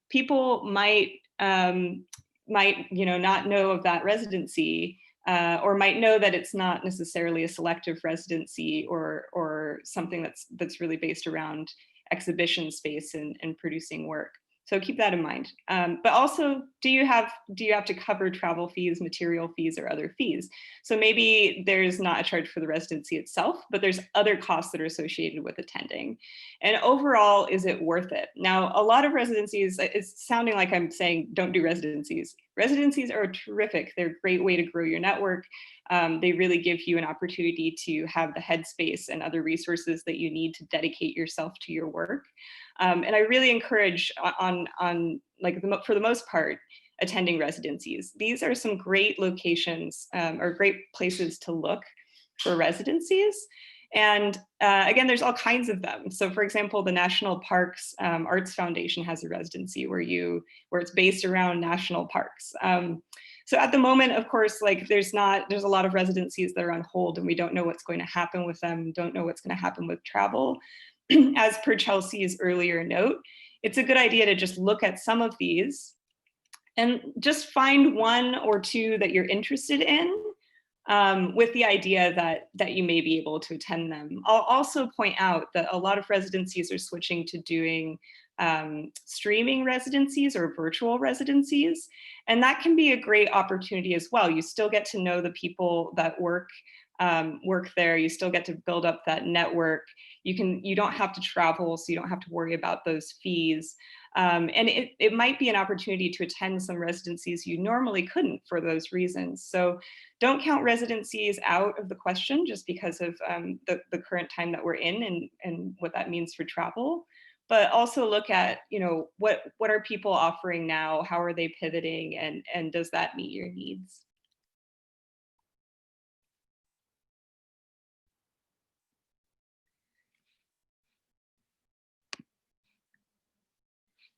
people might not know of that residency, or might know that it's not necessarily a selective residency or something that's really based around exhibition space and producing work. So keep that in mind. But also, do you have to cover travel fees, material fees, or other fees? So maybe there's not a charge for the residency itself, but there's other costs that are associated with attending. And overall, is it worth it? Now, a lot of residencies, it's sounding like I'm saying don't do residencies. Residencies are terrific. They're a great way to grow your network. They really give you an opportunity to have the headspace and other resources that you need to dedicate yourself to your work. And I really encourage for the most part, attending residencies. These are some great locations or great places to look for residencies. And again, there's all kinds of them. So for example, the National Parks Arts Foundation has a residency where it's based around national parks. So at the moment, of course, like there's a lot of residencies that are on hold and we don't know what's going to happen with them, don't know what's going to happen with travel. As per Chelsea's earlier note, it's a good idea to just look at some of these and just find one or two that you're interested in, with the idea that you may be able to attend them. I'll also point out that a lot of residencies are switching to doing streaming residencies or virtual residencies, and that can be a great opportunity as well. You still get to know the people that work there. You still get to build up that network. You don't have to travel, so you don't have to worry about those fees. And it might be an opportunity to attend some residencies you normally couldn't for those reasons. So don't count residencies out of the question just because of the current time that we're in and what that means for travel. But also look at, what are people offering now? How are they pivoting? And does that meet your needs?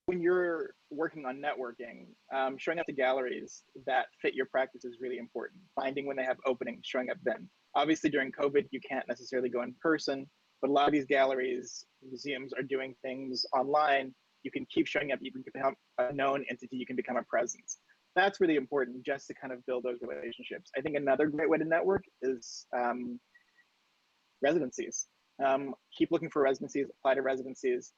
When you're working on networking, showing up to galleries that fit your practice is really important. Finding when they have openings, showing up then. Obviously during COVID, you can't necessarily go in person, but a lot of these galleries, museums are doing things online. You can keep showing up, you can become a known entity, you can become a presence. That's really important just to kind of build those relationships. I think another great way to network is residencies. Keep looking for residencies, apply to residencies.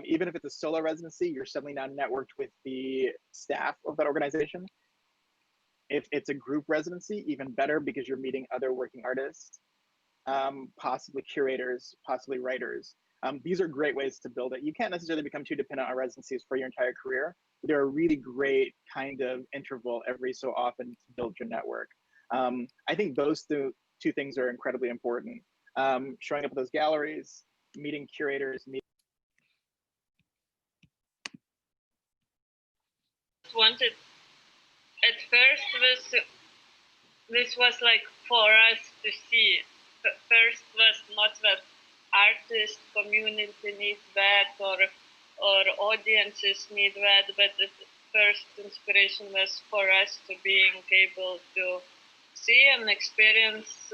Even if it's a solo residency, you're suddenly now networked with the staff of that organization. If it's a group residency, even better because you're meeting other working artists, possibly curators, possibly writers. These are great ways to build it. You can't necessarily become too dependent on residencies for your entire career. They're a really great kind of interval every so often to build your network. I think those two things are incredibly important. Showing up at those galleries, meeting curators, wanted, at first this was like for us to see. First was not that artist community needs that or audiences need that, but the first inspiration was for us to being able to see and experience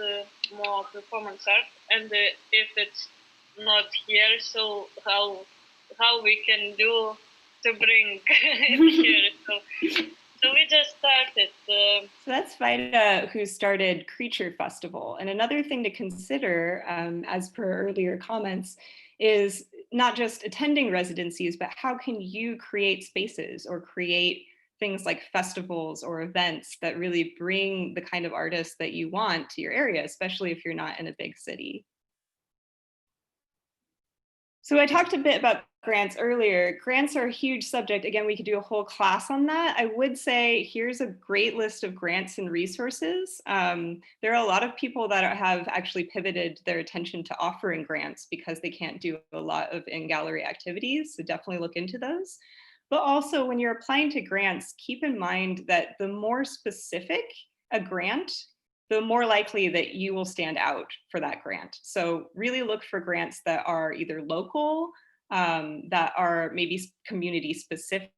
more performance art. And if it's not here, so how we can do to bring it here. So we just started. So that's Vida, who started Creature Festival. And another thing to consider, as per earlier comments, is not just attending residencies, but how can you create spaces or create things like festivals or events that really bring the kind of artists that you want to your area, especially if you're not in a big city. So I talked a bit about grants earlier. Grants are a huge subject. Again, we could do a whole class on that. I would say here's a great list of grants and resources. There are a lot of people that have actually pivoted their attention to offering grants because they can't do a lot of in-gallery activities. So definitely look into those. But also when you're applying to grants, keep in mind that the more specific a grant, the more likely that you will stand out for that grant. So really look for grants that are either local, that are maybe community specific.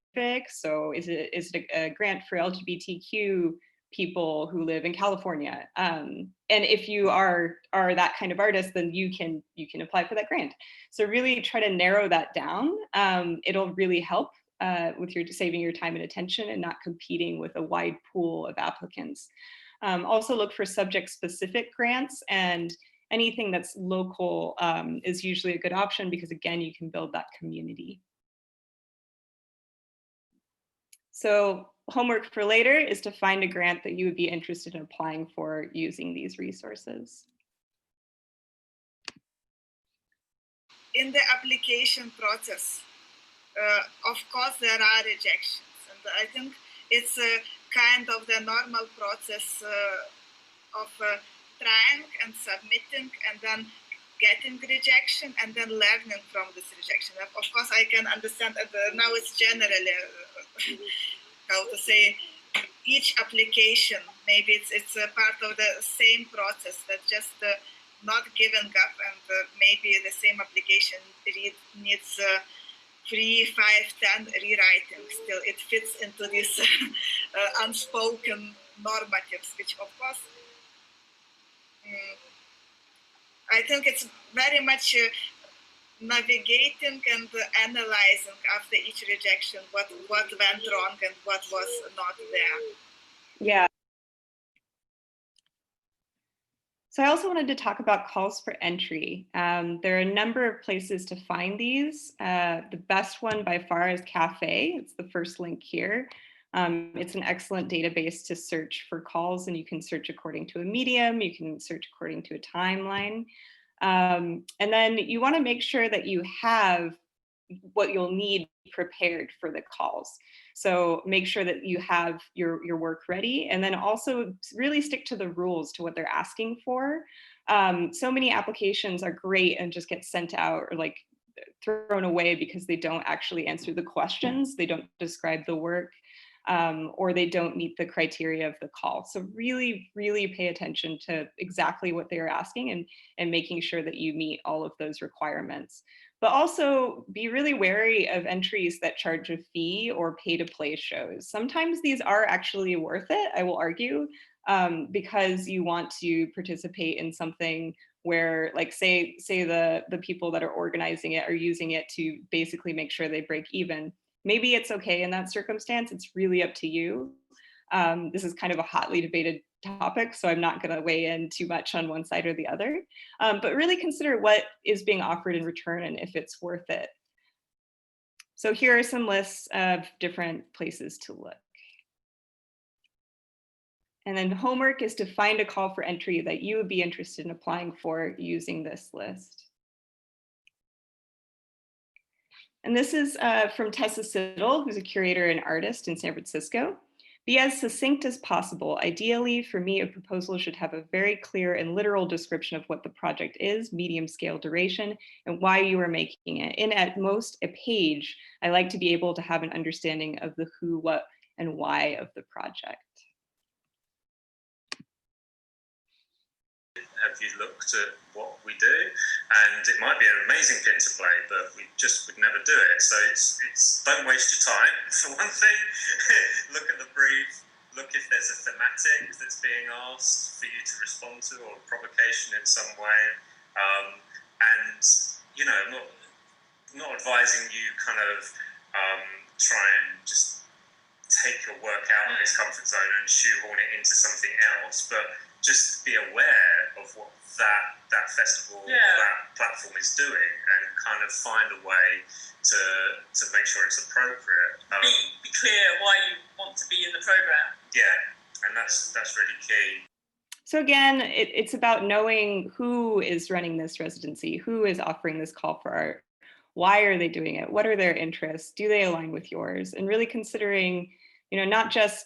So is it a grant for LGBTQ people who live in California? And if you are that kind of artist, then you can apply for that grant. So really try to narrow that down. It'll really help with saving your time and attention and not competing with a wide pool of applicants. Also look for subject-specific grants, and anything that's local is usually a good option because, again, you can build that community. So homework for later is to find a grant that you would be interested in applying for using these resources. In the application process, of course, there are rejections, and I think it's kind of the normal process of trying and submitting and then getting rejection and then learning from this rejection. Of course, I can understand that now it's generally, how to say, each application, maybe it's a part of the same process that just not giving up, and maybe the same application needs 3, 5, 10 rewriting. Still, it fits into these unspoken normatives, which of course, I think it's very much navigating and analyzing after each rejection what went wrong and what was not there. Yeah. So I also wanted to talk about calls for entry. There are a number of places to find these. The best one by far is Cafe. It's the first link here. It's an excellent database to search for calls, and you can search according to a medium, you can search according to a timeline. And then you want to make sure that you have what you'll need prepared for the calls. So make sure that you have your work ready, and then also really stick to the rules, to what they're asking for. So many applications are great and just get sent out or like thrown away because they don't actually answer the questions, they don't describe the work, or they don't meet the criteria of the call. So really, really pay attention to exactly what they're asking and making sure that you meet all of those requirements. But also be really wary of entries that charge a fee or pay to play shows. Sometimes these are actually worth it, I will argue, because you want to participate in something where, like, say the people that are organizing it are using it to basically make sure they break even. Maybe it's okay in that circumstance. It's really up to you. This is kind of a hotly debated topic, so I'm not going to weigh in too much on one side or the other, but really consider what is being offered in return and if it's worth it. So here are some lists of different places to look. And then homework is to find a call for entry that you would be interested in applying for using this list. And this is from Tessa Siddle, who's a curator and artist in San Francisco. Be as succinct as possible. Ideally, for me, a proposal should have a very clear and literal description of what the project is, medium scale duration, and why you are making it. In at most a page, I like to be able to have an understanding of the who, what, and why of the project. Have you looked at what we do? And it might be an amazing pin to play, but we just would never do it. So it's don't waste your time, for one thing. Look at the brief, look if there's a thematic that's being asked for you to respond to, or a provocation in some way. And, you know, not advising you kind of try and just take your work out of its comfort zone and shoehorn it into something else, but just be aware of what that festival or that platform is doing, and kind of find a way to make sure it's appropriate. Be clear why you want to be in the program. Yeah, and that's really key. So again, it's about knowing who is running this residency, who is offering this call for art, why are they doing it, what are their interests, do they align with yours, and really considering, you know, not just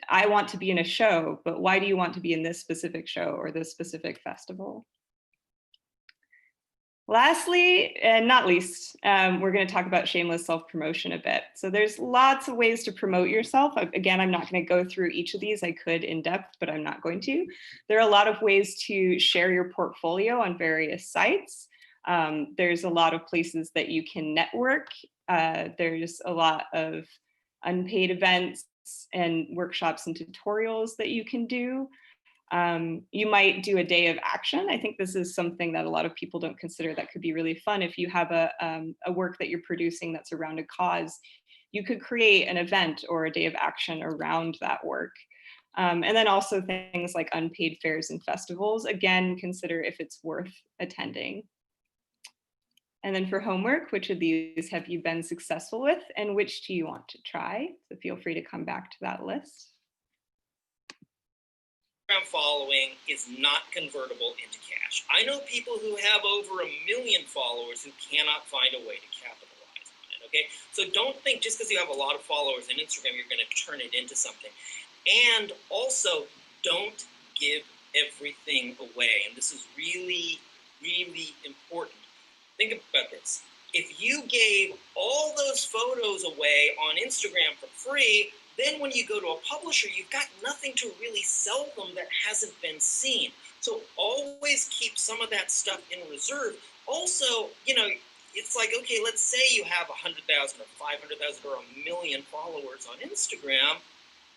I want to be in a show, but why do you want to be in this specific show or this specific festival? Lastly, and not least, we're going to talk about shameless self-promotion a bit. So there's lots of ways to promote yourself. Again, I'm not going to go through each of these. I could in depth, but I'm not going to. There are a lot of ways to share your portfolio on various sites. There's a lot of places that you can network. There's a lot of unpaid events and workshops and tutorials that you can do. You might do a day of action. I think this is something that a lot of people don't consider that could be really fun. If you have a work that you're producing that's around a cause, you could create an event or a day of action around that work. And then also things like unpaid fairs and festivals. Again, consider if it's worth attending. And then for homework, which of these have you been successful with and which do you want to try? So feel free to come back to that list. Following is not convertible into cash. I know people who have over 1 million followers who cannot find a way to capitalize on it, okay? So don't think just because you have a lot of followers on Instagram, you're gonna turn it into something. And also, don't give everything away. And this is really, really important. Think about this. If you gave all those photos away on Instagram for free, then when you go to a publisher, you've got nothing to really sell them that hasn't been seen. So always keep some of that stuff in reserve. Also, you know, it's like, okay, let's say you have 100,000 or 500,000 or 1 million followers on Instagram.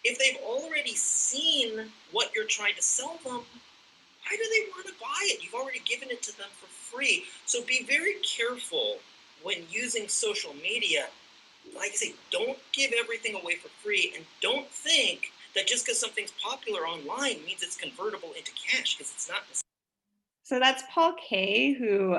If they've already seen what you're trying to sell them, why do they want to buy it? You've already given it to them for free. So be very careful when using social media. Like I say, don't give everything away for free, and don't think that just because something's popular online means it's convertible into cash, because it's not. So that's Paul Kay, who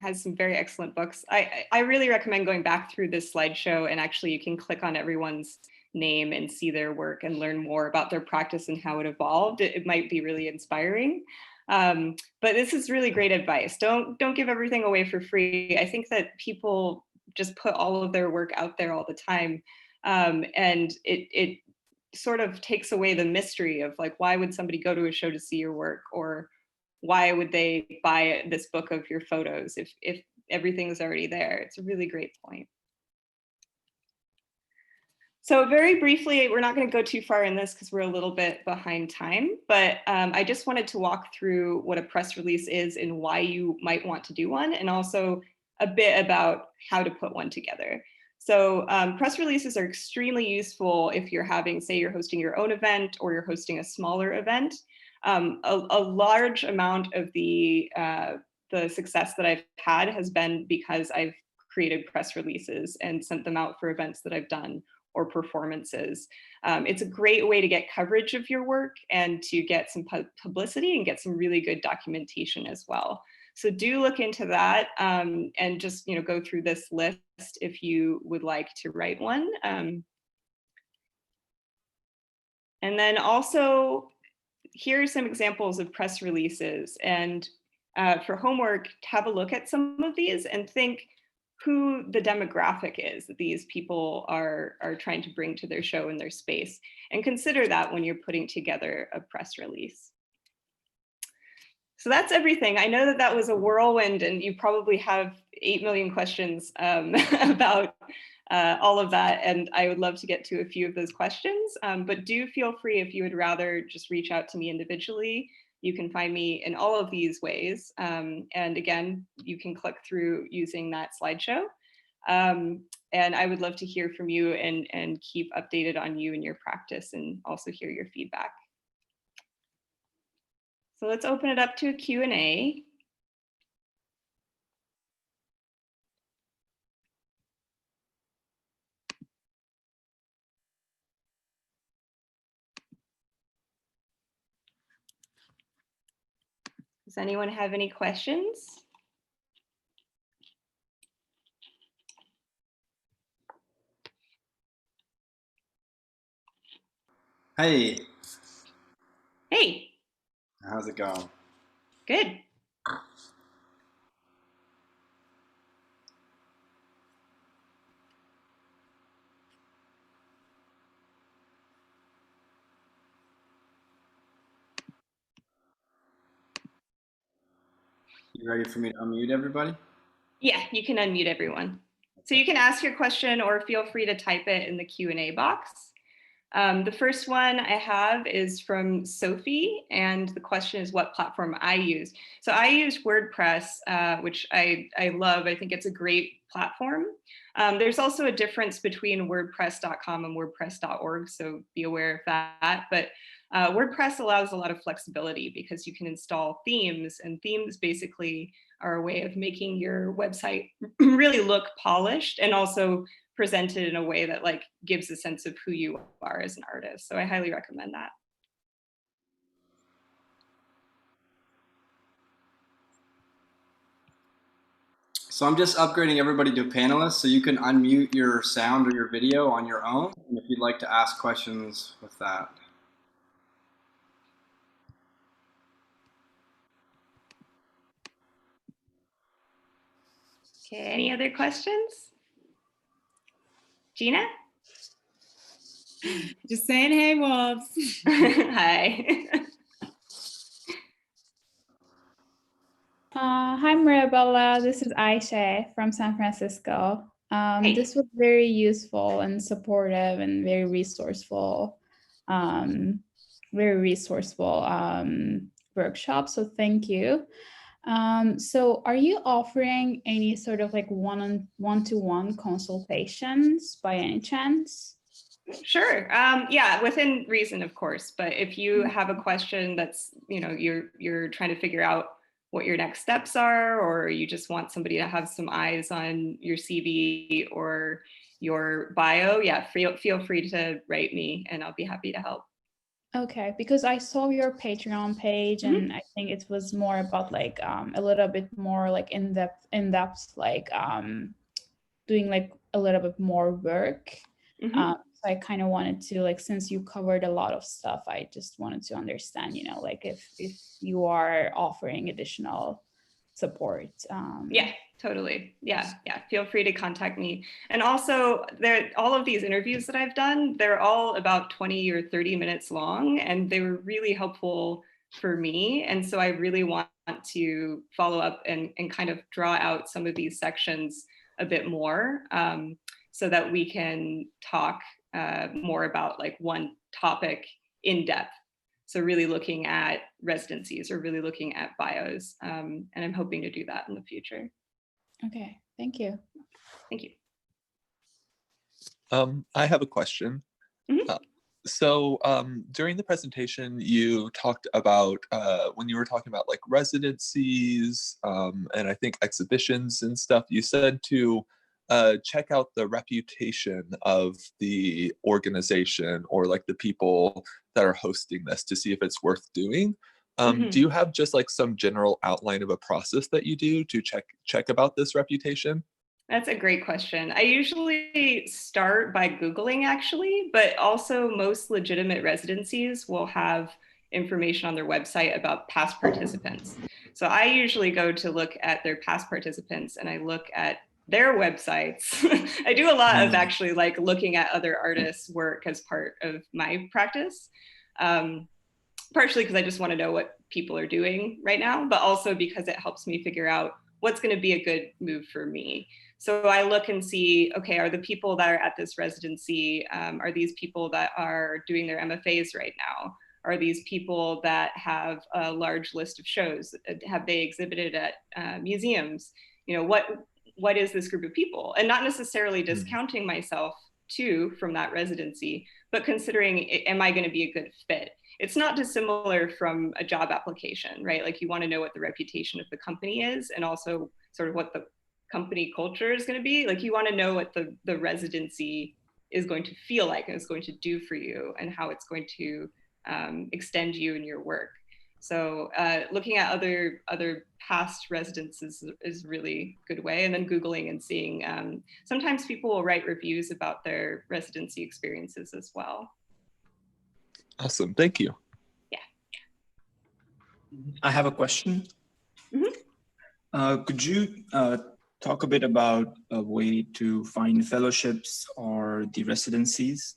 has some very excellent books. I really recommend going back through this slideshow, and actually you can click on everyone's name and see their work and learn more about their practice and how it evolved. It might be really inspiring. But this is really great advice. Don't give everything away for free. I think that people just put all of their work out there all the time. And it sort of takes away the mystery of like, why would somebody go to a show to see your work? Or why would they buy this book of your photos if everything is already there? It's a really great point. So very briefly, we're not going to go too far in this because we're a little bit behind time, but I just wanted to walk through what a press release is and why you might want to do one, and also a bit about how to put one together. So press releases are extremely useful if you're having, say you're hosting your own event or you're hosting a smaller event. A large amount of the success that I've had has been because I've created press releases and sent them out for events that I've done or performances. It's a great way to get coverage of your work and to get some publicity and get some really good documentation as well. So do look into that and just go through this list if you would like to write one. And then also, here are some examples of press releases. And for homework, have a look at some of these and think who the demographic is that these people are trying to bring to their show and their space. And consider that when you're putting together a press release. So that's everything. I know that that was a whirlwind and you probably have 8 million questions about all of that. And I would love to get to a few of those questions, but do feel free if you would rather just reach out to me individually. You can find me in all of these ways. And again, you can click through using that slideshow. And I would love to hear from you and keep updated on you and your practice and also hear your feedback. So let's open it up to a Q&A. Does anyone have any questions? Hey. Hey. How's it going? Good. You ready for me to unmute everybody? Yeah, you can unmute everyone. So you can ask your question or feel free to type it in the Q&A box. The first one I have is from Sophie, and the question is what platform I use. So I use WordPress, which I love. I think it's a great platform. There's also a difference between WordPress.com and WordPress.org, so be aware of that. But WordPress allows a lot of flexibility because you can install themes, and themes basically are a way of making your website really look polished and also presented in a way that like gives a sense of who you are as an artist. So I highly recommend that. So I'm just upgrading everybody to panelists, so you can unmute your sound or your video on your own, and if you'd like to ask questions with that. Okay, any other questions? Gina? Just saying, hey, wolves. Hi. Hi, Mirabella. This is Aisha from San Francisco. Hey. This was very useful and supportive and very resourceful, workshop. So thank you. So are you offering any sort of like one-to-one consultations by any chance? Sure. Yeah, within reason, of course. But if you have a question that's, you know, you're trying to figure out what your next steps are, or you just want somebody to have some eyes on your CV or your bio, yeah, feel free to write me and I'll be happy to help. Okay, because I saw your Patreon page and I think it was more about like a little bit more like in-depth like doing like a little bit more work. So I kind of wanted to like, since you covered a lot of stuff, I just wanted to understand, you know, like if you are offering additional support. Yeah, totally. Yeah. Feel free to contact me. And also all of these interviews that I've done, they're all about 20 or 30 minutes long, and they were really helpful for me. And so I really want to follow up and kind of draw out some of these sections a bit more, so that we can talk more about like one topic in depth. So really looking at residencies or really looking at bios. And I'm hoping to do that in the future. Okay, thank you. Thank you. I have a question. So during the presentation, you talked about when you were talking about like residencies and I think exhibitions and stuff, you said to check out the reputation of the organization or like the people that are hosting this to see if it's worth doing. Do you have just like some general outline of a process that you do to check about this reputation? That's a great question. I usually start by Googling actually, but also most legitimate residencies will have information on their website about past participants. So I usually go to look at their past participants and I look at their websites. I do a lot of actually like looking at other artists' work as part of my practice. Partially because I just want to know what people are doing right now, but also because it helps me figure out what's going to be a good move for me? So I look and see, okay, are the people that are at this residency, are these people that are doing their MFAs right now? Are these people that have a large list of shows? Have they exhibited at museums? You know, what is this group of people? And not necessarily discounting myself too from that residency, but considering, am I going to be a good fit? It's not dissimilar from a job application, right? Like you want to know what the reputation of the company is, and also sort of what the company culture is going to be. Like you want to know what the residency is going to feel like and is going to do for you, and how it's going to extend you in your work. So looking at other past residences is really good way, and then Googling and seeing, sometimes people will write reviews about their residency experiences as well. Awesome, thank you. Yeah. I have a question. Could you talk a bit about a way to find fellowships or the residencies?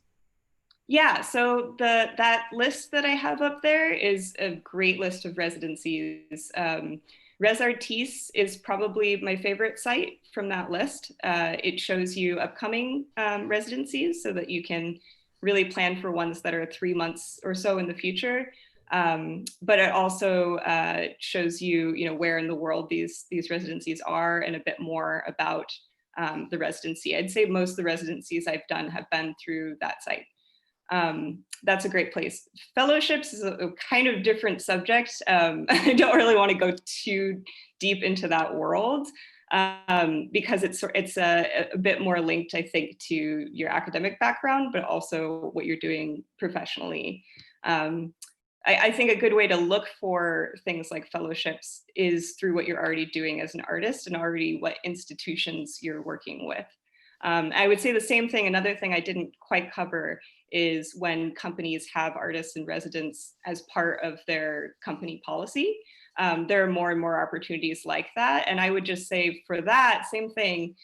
Yeah, so that list that I have up there is a great list of residencies. Res Artis is probably my favorite site from that list. It shows you upcoming residencies so that you can really plan for ones that are 3 months or so in the future. But it also shows you, where in the world these residencies are, and a bit more about the residency. I'd say most of the residencies I've done have been through that site. That's a great place. Fellowships is a kind of different subject. I don't really want to go too deep into that world because it's a bit more linked, I think, to your academic background, but also what you're doing professionally. I think a good way to look for things like fellowships is through what you're already doing as an artist and already what institutions you're working with. I would say the same thing. Another thing I didn't quite cover is when companies have artists in residence as part of their company policy. There are more and more opportunities like that. And I would just say for that, same thing,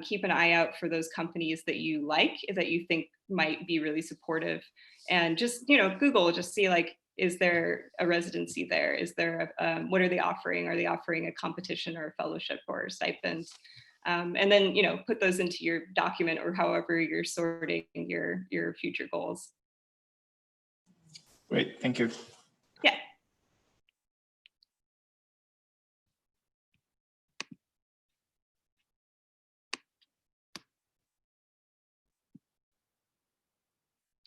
keep an eye out for those companies that you like, that you think might be really supportive. And just, Google, just see like, is there a residency there? Is there, what are they offering? Are they offering a competition or a fellowship or a stipend? And then, put those into your document or however you're sorting your future goals. Great, thank you. Yeah.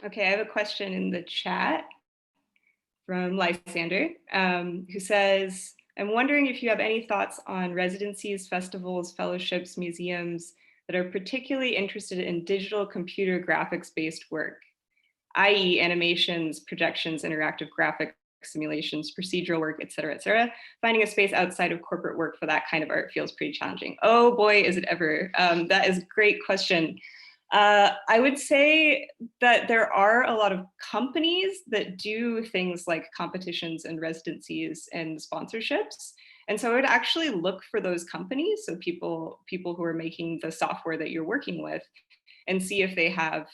Okay, I have a question in the chat from Lysander, who says, I'm wondering if you have any thoughts on residencies, festivals, fellowships, museums that are particularly interested in digital computer graphics-based work, i.e. animations, projections, interactive graphics, simulations, procedural work, et cetera, finding a space outside of corporate work for that kind of art feels pretty challenging. Oh boy, is it ever. That is a great question. I would say that there are a lot of companies that do things like competitions and residencies and sponsorships. And so I would actually look for those companies, so people who are making the software that you're working with, and see if they have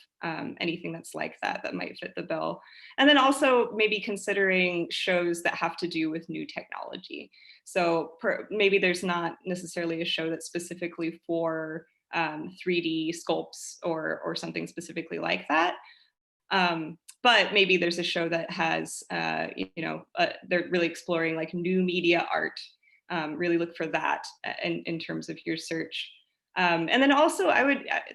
anything that's like that might fit the bill. And then also maybe considering shows that have to do with new technology. So maybe there's not necessarily a show that's specifically for 3D sculpts or something specifically like that. But maybe there's a show that has, they're really exploring like new media art. Really look for that in terms of your search. And then also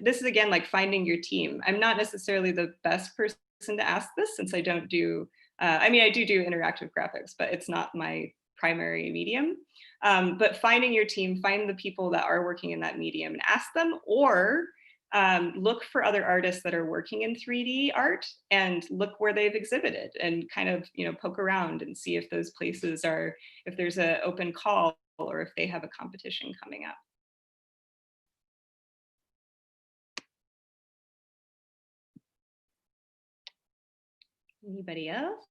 this is again, like finding your team. I'm not necessarily the best person to ask this since I don't do, I do interactive graphics, but it's not my primary medium. But finding your team, find the people that are working in that medium and ask them, or look for other artists that are working in 3D art and look where they've exhibited and kind of, poke around and see if those places are, if there's an open call or if they have a competition coming up. Anybody else?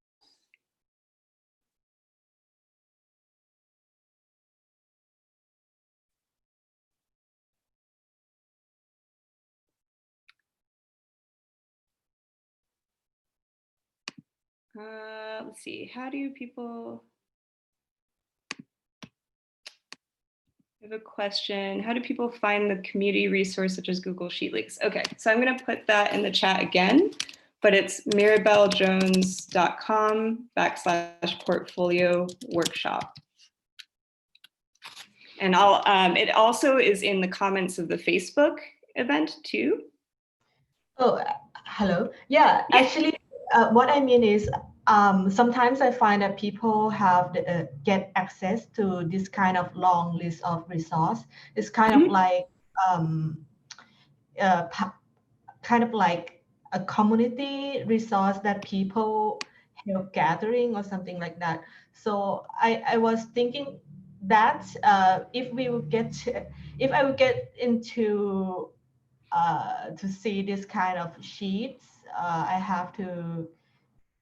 Let's see, how do people, I have a question. How do people find the community resource such as Google Sheet Links? Okay, so I'm going to put that in the chat again, but it's mirabellejones.com/portfolio workshop. And it also is in the comments of the Facebook event too. Oh, hello. Yeah, actually, what I mean is sometimes I find that people have get access to this kind of long list of resource. It's kind of like kind of like a community resource that people help gathering or something like that. So I was thinking that if I would get into to see this kind of sheets, I have to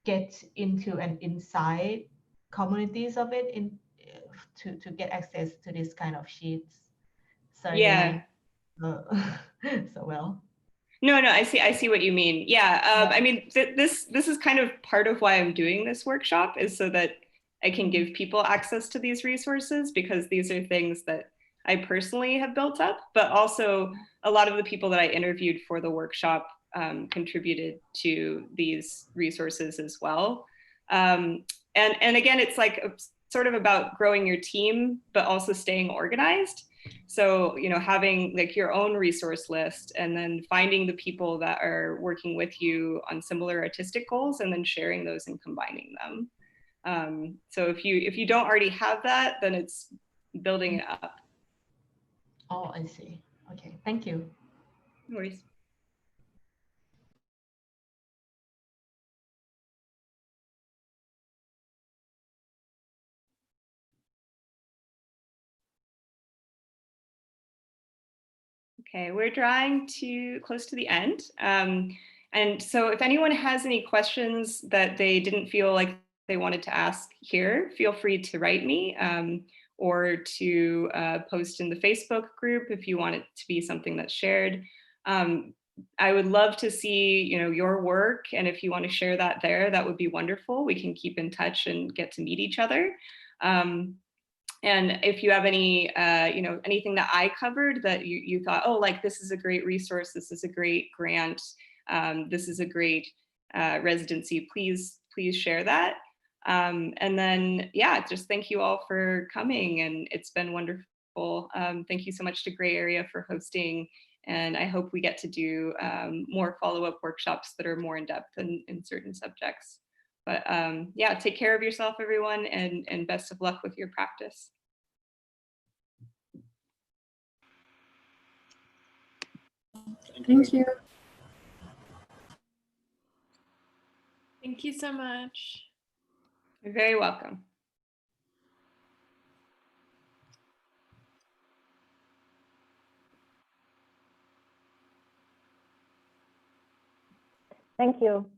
get into an inside communities of it to get access to this kind of sheets. Sorry, yeah. so well. No, I see what you mean. Yeah, I mean, this is kind of part of why I'm doing this workshop, is so that I can give people access to these resources, because these are things that I personally have built up, but also a lot of the people that I interviewed for the workshop contributed to these resources as well. And again, it's like sort of about growing your team, but also staying organized. So, you know, having like your own resource list, and then finding the people that are working with you on similar artistic goals, and then sharing those and combining them. So if you don't already have that, then it's building it up. Oh, I see. Okay, thank you. No worries. Okay, we're drawing close to the end. And so if anyone has any questions that they didn't feel like they wanted to ask here, feel free to write me or to post in the Facebook group if you want it to be something that's shared. I would love to see, you know, your work, and if you want to share that there, that would be wonderful. We can keep in touch and get to meet each other. And if you have any, you know, anything that I covered that you thought, oh, like this is a great resource, this is a great grant, this is a great residency, please share that. And then, yeah, just thank you all for coming, and it's been wonderful. Thank you so much to Gray Area for hosting, and I hope we get to do more follow-up workshops that are more in depth in certain subjects. But yeah, take care of yourself, everyone, and best of luck with your practice. Thank you. Thank you so much. You're very welcome. Thank you.